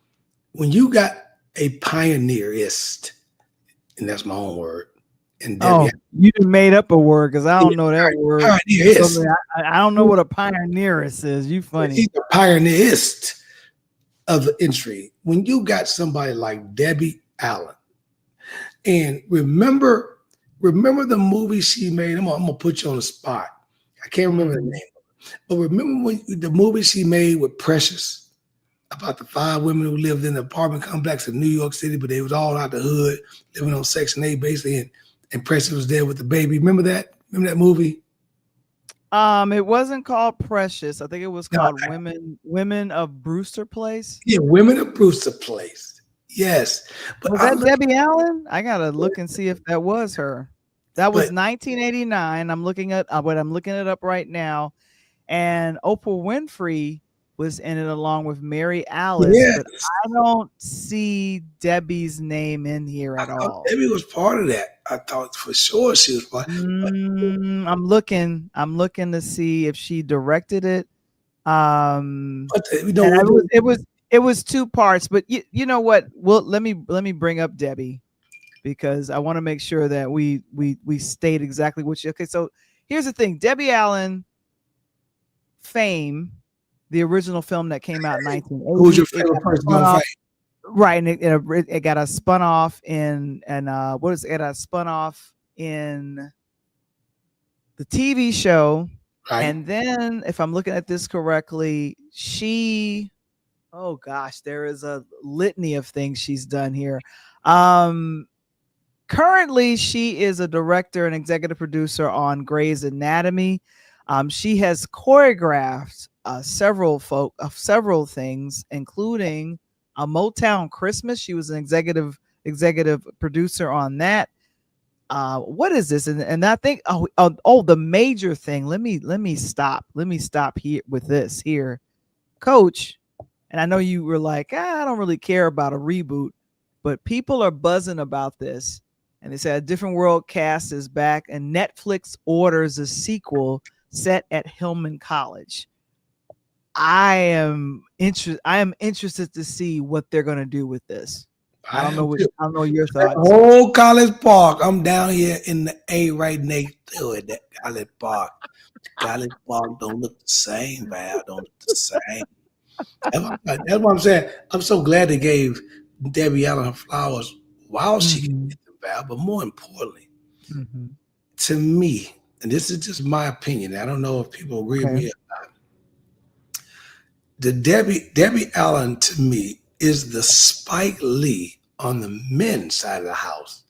Speaker 3: when you got a pioneerist, and that's my own word. And Debbie,
Speaker 1: you made up a word because I don't know that word.
Speaker 3: Pioneerist.
Speaker 1: So, I don't know what a pioneerist is. You funny.
Speaker 3: He's a pioneerist of the industry. When you got somebody like Debbie Allen, and remember the movie she made. I'm gonna put you on the spot. I can't remember the name, but remember the movie she made with Precious about the 5 women who lived in the apartment complex in New York City, but they was all out the hood, living on Section 8 basically, and Precious was there with the baby. Remember that? Remember that movie?
Speaker 1: It wasn't called Precious. I think it was called Women of Brewster Place.
Speaker 3: Yeah, Women of Brewster Place. Yes. But
Speaker 1: was that Debbie Allen? I gotta look and see if that was her. That was 1989. I'm looking it up right now. And Oprah Winfrey was in it along with Mary Alice, but I don't see Debbie's name in here at all.
Speaker 3: Debbie was part of that. I thought for sure she was part.
Speaker 1: I'm looking to see if she directed it. It was 2 parts, but you know what? Well, let me bring up Debbie because I want to make sure that we state exactly what she. Okay, so here's the thing: Debbie Allen, Fame. The original film that came out in 1980.
Speaker 3: Who's your favorite person on Fame?
Speaker 1: Right, and it got a spun off in it got a spun off in the TV show, right. And then if I'm looking at this correctly, there is a litany of things she's done here. Currently, she is a director and executive producer on Grey's Anatomy. She has choreographed several things, including a Motown Christmas. She was an executive producer on that. What is this? And I think the major thing. Let me stop here with this here, Coach. And I know you were like, I don't really care about a reboot, but people are buzzing about this. And they said A Different World cast is back, and Netflix orders a sequel set at Hillman College. I am interested to see what they're going to do with this. I don't know your thoughts.
Speaker 3: Whole College Park. I'm down here in the A right next to it. That College Park. College Park don't look the same, Val. Don't look the same. That's what I'm saying. I'm so glad they gave Debbie Allen her flowers while she can get them, Val. But more importantly, to me, and this is just my opinion, I don't know if people agree with me or not. The Debbie Allen, to me, is the Spike Lee on the men's side of the house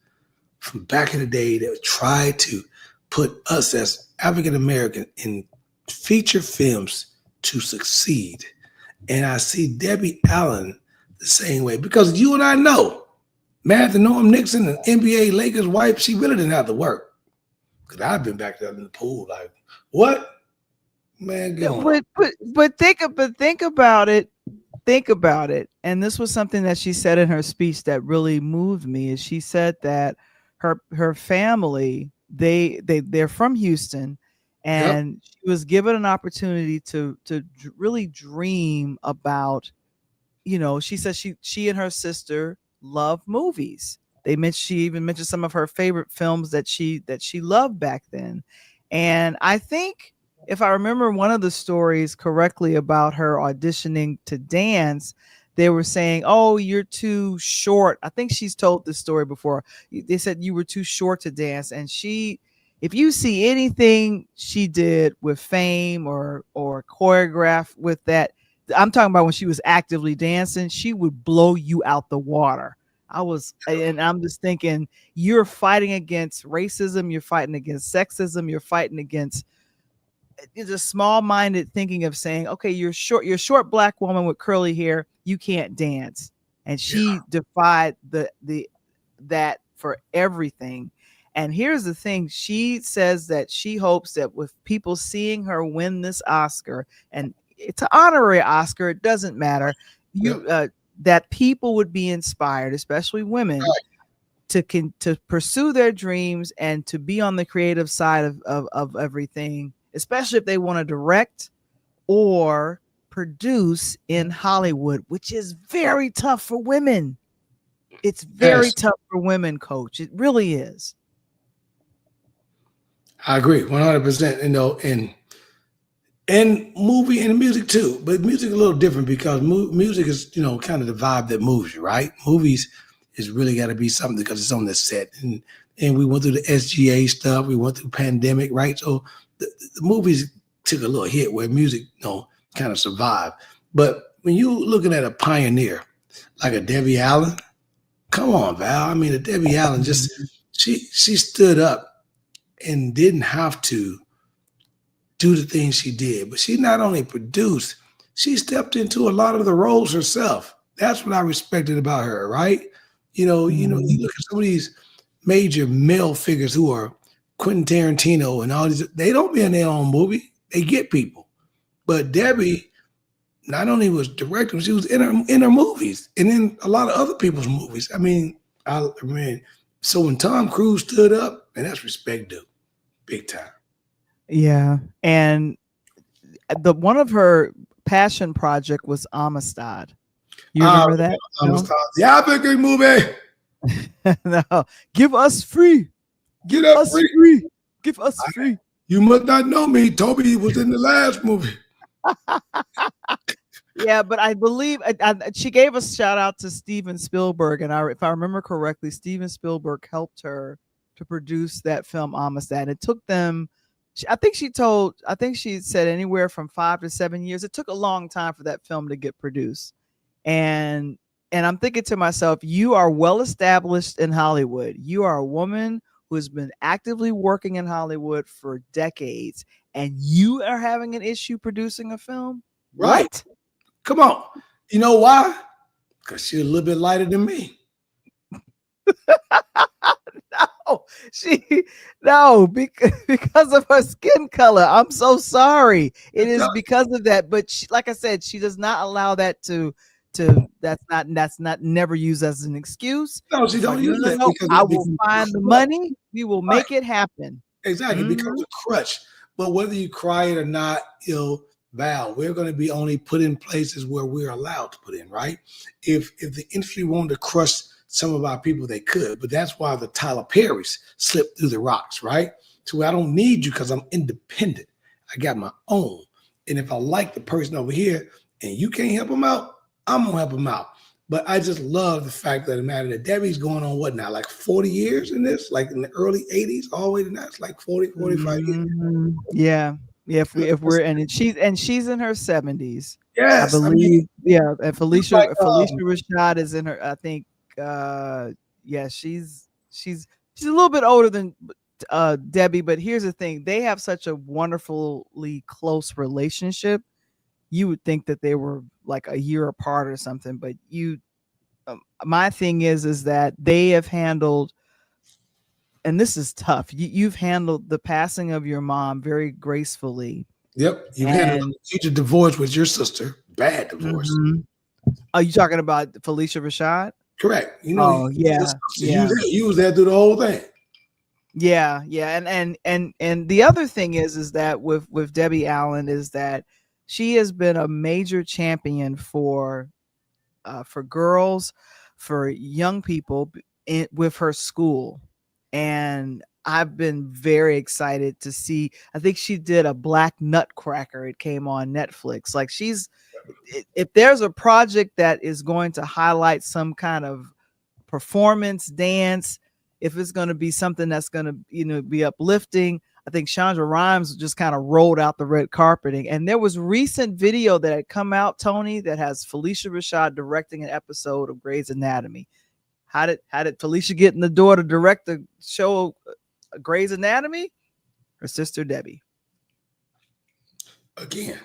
Speaker 3: from back in the day that tried to put us as African American in feature films to succeed. And I see Debbie Allen the same way, because you and I know, Martha Norm Nixon, an NBA Lakers wife, she really didn't have to work. Because I've been back there in the pool like, what? Man,
Speaker 1: but think about it. Think about it. And this was something that she said in her speech that really moved me. Is she said that her family, they're from Houston, and she was given an opportunity to really dream about, she said she and her sister love movies. She even mentioned some of her favorite films that she loved back then. And I think, if I remember one of the stories correctly about her auditioning to dance, they were saying, "Oh, you're too short." I think she's told this story before. They said you were too short to dance. And if you see anything she did with Fame or choreograph with that, I'm talking about when she was actively dancing, she would blow you out the water. I'm just thinking, you're fighting against racism, you're fighting against sexism, you're fighting against the small-minded thinking of saying, okay, you're a short black woman with curly hair, you can't dance. And she defied that for everything. And here's the thing. She says that she hopes that with people seeing her win this Oscar, and it's an honorary Oscar, it doesn't matter, that people would be inspired, especially women, to pursue their dreams and to be on the creative side of everything, especially if they want to direct or produce in Hollywood, which is very tough for women. It's very tough for women, Coach. It really is.
Speaker 3: I agree 100%. You know, and movie and music too, but music is a little different because music is, you know, kind of the vibe that moves you, right? Movies is really got to be something because it's on the set, and we went through the SGA stuff, we went through pandemic, right? So the movies took a little hit where music, you know, kind of survived. But when you looking at a pioneer like a Debbie Allen, come on, Val. I mean, a Debbie Allen just she stood up and didn't have to do the things she did, but she not only produced, she stepped into a lot of the roles herself. That's what I respected about her, right? You know, you look at some of these major male figures who are Quentin Tarantino and all these, they don't be in their own movie. They get people. But Debbie not only was directing, she was in her movies and in a lot of other people's movies. I mean, so when Tom Cruise stood up, and that's respect due, big time.
Speaker 1: Yeah, and one of her passion project was Amistad. You remember that?
Speaker 3: Amistad. Yeah, big movie.
Speaker 1: No, give us free.
Speaker 3: Get us free.
Speaker 1: Give us free.
Speaker 3: You must not know me. Toby was in the last movie.
Speaker 1: Yeah, but I believe she gave a shout out to Steven Spielberg, and if I remember correctly, Steven Spielberg helped her to produce that film Amistad. It took them, I think she said anywhere from 5 to 7 years. It took a long time for that film to get produced, and I'm thinking to myself, you are well established in Hollywood. You are a woman who has been actively working in Hollywood for decades, and you are having an issue producing a film,
Speaker 3: right?
Speaker 1: What?
Speaker 3: Come on. You know why? Because she's a little bit lighter than me.
Speaker 1: Because of her skin color. I'm so sorry. It is because of that. But like I said, she does not allow that that's not never used as an excuse.
Speaker 3: No, she don't use that.
Speaker 1: Because I will find the money. We will make it happen.
Speaker 3: Exactly. It becomes a crutch. But whether you cry it or not, Val, we're going to be only put in places where we're allowed to put in, right? If the industry wanted to crush some of our people, they could. But that's why the Tyler Perrys slipped through the rocks, right? So I don't need you because I'm independent. I got my own. And if I like the person over here and you can't help them out, I'm going to help them out. But I just love the fact that that Debbie's going on what now, like 40 years in this, like in the early 80s, all the way to now, it's like 40, 45 years.
Speaker 1: Yeah. Yeah, if we're and she's in her 70s.
Speaker 3: Yes,
Speaker 1: I believe. And Felicia Rashad is in her. I think. She's a little bit older than Debbie. But here's the thing: they have such a wonderfully close relationship. You would think that they were like a year apart or something. But my thing is that they have handled. And this is tough. You've handled the passing of your mom very gracefully.
Speaker 3: Yep. You handled a huge divorce with your sister. Bad divorce.
Speaker 1: Mm-hmm. Are you talking about Felicia Rashad?
Speaker 3: Correct. You was there through the whole thing.
Speaker 1: Yeah. And the other thing is that with Debbie Allen is that she has been a major champion for girls, for young people with her school. And I've been very excited to see. I think she did a Black Nutcracker. It came on Netflix. Like if there's a project that is going to highlight some kind of performance, dance, if it's going to be something that's going to, be uplifting, I think Shonda Rhimes just kind of rolled out the red carpeting. And there was recent video that had come out, Tony, that has Felicia Rashad directing an episode of Grey's Anatomy. How did Felicia get in the door to direct the show Grey's Anatomy? Her sister Debbie.
Speaker 3: Again.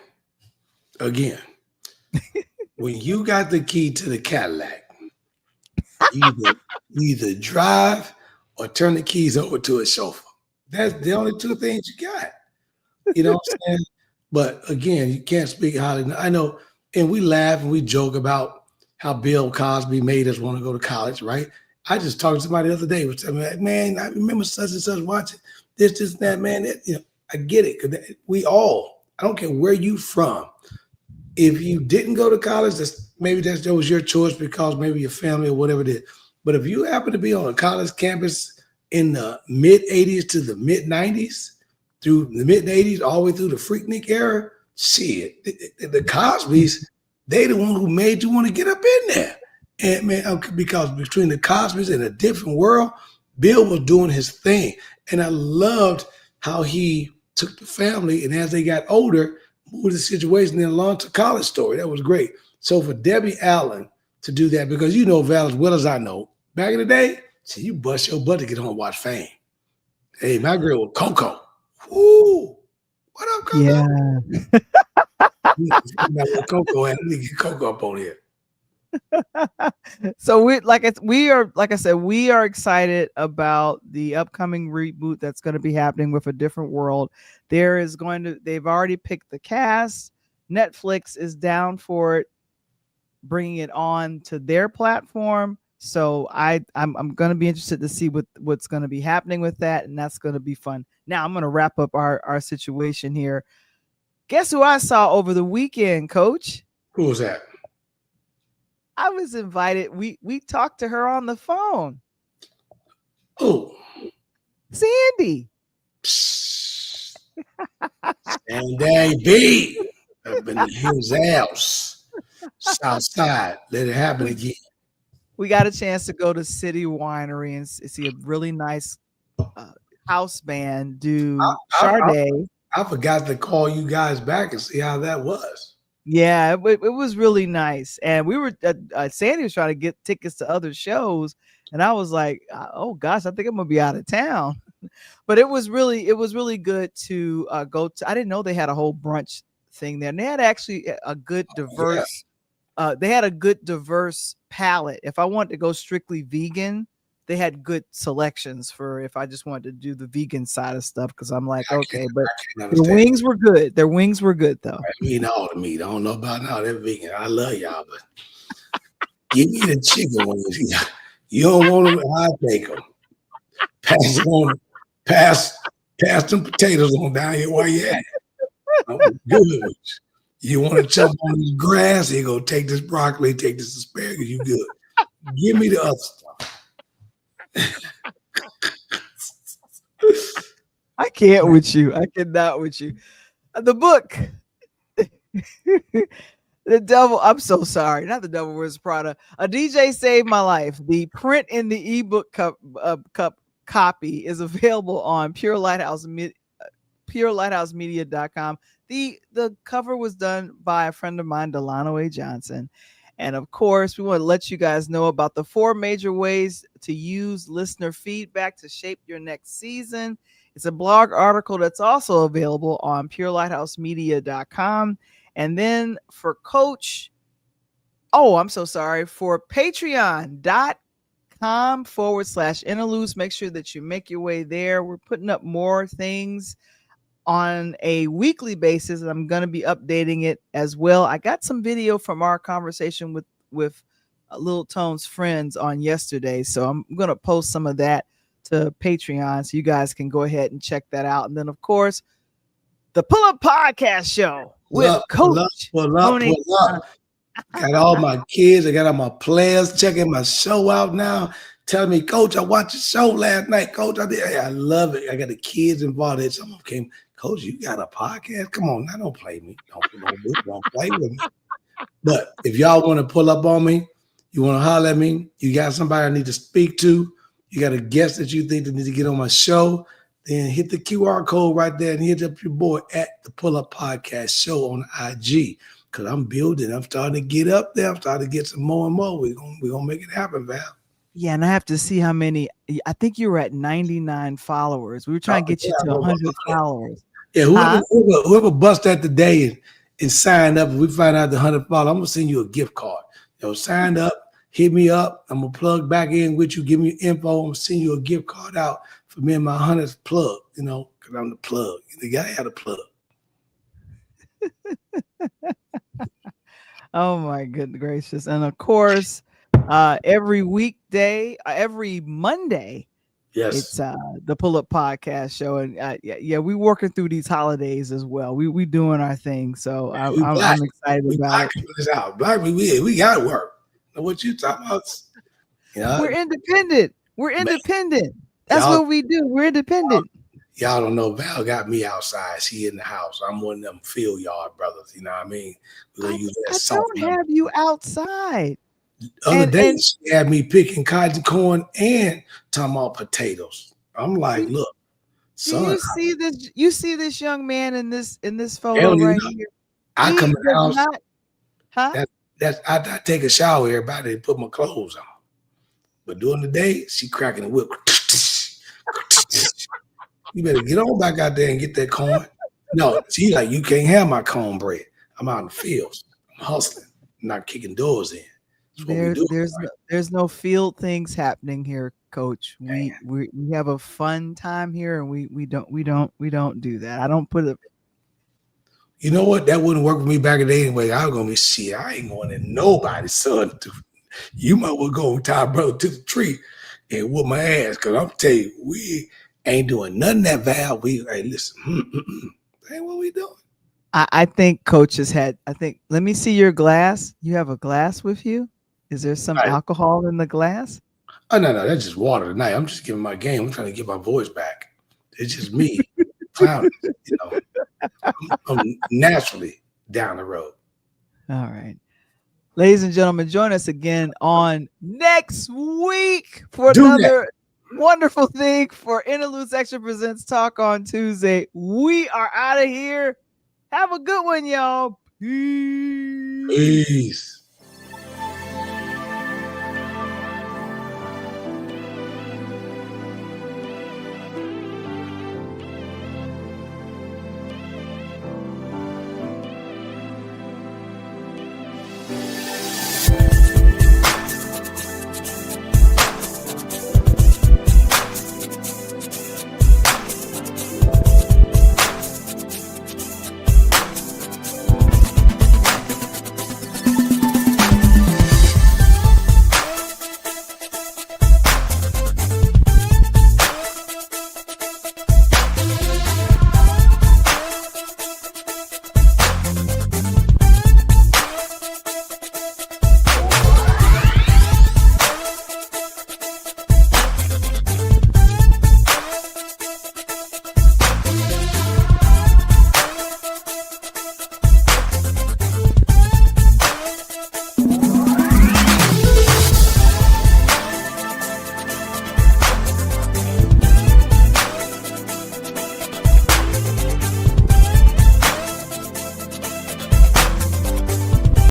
Speaker 3: When you got the key to the Cadillac, you either drive or turn the keys over to a chauffeur. That's the only two things you got. You know what I'm saying? But again, you can't speak highly. I know, and we laugh and we joke about how Bill Cosby made us want to go to college, right? I just talked to somebody the other day, was telling me, like, man, I remember such and such watching this, that, man. I get it. Because I don't care where you from. If you didn't go to college, that was your choice because maybe your family or whatever it is. But if you happen to be on a college campus in the mid 80s to the mid 90s, through the mid 80s, all the way through the Freaknik era, shit, the Cosbys, they the one who made you want to get up in there. And man, because between the Cosbys and A Different World, Bill was doing his thing. And I loved how he took the family and as they got older, moved the situation and launched a college story. That was great. So for Debbie Allen to do that, because you know Val as well as I know, back in the day, see, you bust your butt to get home and watch Fame. Hey, my girl was Coco. Woo! What up, Coco?
Speaker 1: Yeah.
Speaker 3: Coco, and we get Coco up on here.
Speaker 1: So we are excited about the upcoming reboot that's going to be happening with A Different World. They've already picked the cast. Netflix is down for it, bringing it on to their platform. So I'm going to be interested to see what's going to be happening with that, and that's going to be fun. Now I'm going to wrap up our situation here. Guess who I saw over the weekend, Coach?
Speaker 3: Who was that?
Speaker 1: I was invited. We talked to her on the phone.
Speaker 3: Oh,
Speaker 1: Sandy.
Speaker 3: And there be up in his house, South Side. Let it happen again.
Speaker 1: We got a chance to go to City Winery and see a really nice house band do Sade.
Speaker 3: I forgot to call you guys back and see how that was.
Speaker 1: Yeah, it was really nice. And we were Sandy was trying to get tickets to other shows, and I was like, oh gosh, I think I'm gonna be out of town. But it was really good to go to. I didn't know they had a whole brunch thing there, and they had actually a good diverse. They had a good diverse palette. If I wanted to go strictly vegan, they had good selections for if I just wanted to do the vegan side of stuff. Because I'm like, okay, but the wings were good. Their wings were good though.
Speaker 3: I mean, all the meat. I don't know about now. They're vegan. I love y'all, but give me the chicken wings. You don't want them, I take them. Pass them on. Pass them potatoes on down here while you at it. I'm good. You want to jump on this grass? Here you go. Take this broccoli. Take this asparagus. You good? Give me the other stuff.
Speaker 1: I can't with you. I cannot with you. The book, The Devil. I'm so sorry. Not The Devil Wears Prada. A DJ Saved My Life. The print in the ebook copy is available on purelighthouse.media.com. The cover was done by a friend of mine, Delano A. Johnson. And of course, we want to let you guys know about the 4 major ways to use listener feedback to shape your next season. It's a blog article that's also available on purelighthouse.media.com. And then for Coach, for patreon.com/interludes. Make sure that you make your way there. We're putting up more things on a weekly basis, and I'm going to be updating it as well. I got some video from our conversation with Lil Tone's friends on yesterday, so I'm going to post some of that to Patreon so you guys can go ahead and check that out. And then, of course, the Pull Up Podcast Show with Coach.
Speaker 3: Pull up. Got all my kids, I got all my players checking my show out now, telling me, Coach, I watched the show last night. Coach, I love it. I got the kids involved. Some of them came, Coach, you got a podcast? Come on, now don't play me. Don't play with me. But if y'all want to pull up on me, you want to holler at me, you got somebody I need to speak to, you got a guest that you think that needs to get on my show, then hit the QR code right there and hit up your boy at the Pull Up Podcast Show on IG. Because I'm building. I'm starting to get up there. I'm starting to get some more and more. We're gonna make it happen, Val.
Speaker 1: Yeah, and I have to see how many. I think you were at 99 followers. We were trying to get you to 100 followers.
Speaker 3: Yeah, whoever bust that today and signed up, and we find out the 100 followers, I'm gonna send you a gift card. Sign up hit me up. I'm gonna plug back in with you. Give me your info. I'm gonna send you a gift card out for me and my 100th plug. You know, because I'm the plug. You gotta have a plug.
Speaker 1: Oh my goodness gracious. And of course, every weekday, every Monday,
Speaker 3: Yes,
Speaker 1: it's the Pull Up Podcast Show. And yeah, we working through these holidays as well. We doing our thing. So I'm excited about it.
Speaker 3: This out. Black, we gotta work. Know what you talking about? You know,
Speaker 1: We're independent. We're independent. That's what we do. We're independent.
Speaker 3: Y'all don't know. Val got me outside. She in the house. I'm one of them field yard brothers. You know what I mean?
Speaker 1: I don't have you outside.
Speaker 3: Other days, she had me picking cotton corn and talking about potatoes. I'm like, look, son.
Speaker 1: You see this young man in this photo right here.
Speaker 3: I come in the house.
Speaker 1: Huh?
Speaker 3: I take a shower, everybody, and put my clothes on. But during the day, she cracking the whip. You better get on back out there and get that corn. No, she like, you can't have my cornbread. I'm out in the fields. I'm hustling, not kicking doors in.
Speaker 1: There's no field things happening here, Coach. We have a fun time here, and we don't do that. I don't put it.
Speaker 3: You know what? That wouldn't work for me back in the day anyway. I was gonna be shit. I ain't going in nobody's son. You might well go and tie brother to the tree and whoop my ass. Cause I'm tell you, we ain't doing nothing that Val. Hey, listen, that ain't what we doing.
Speaker 1: I think Coach has had. Let me see your glass. You have a glass with you. Is there some alcohol in the glass?
Speaker 3: Oh, no, that's just water tonight. I'm just giving my game. I'm trying to get my voice back. It's just me clowning, you know. I'm naturally down the road.
Speaker 1: All right. Ladies and gentlemen, join us again on next week for another wonderful thing for Interludes Extra Presents Talk on Tuesday. We are out of here. Have a good one, y'all. Peace.
Speaker 3: Peace.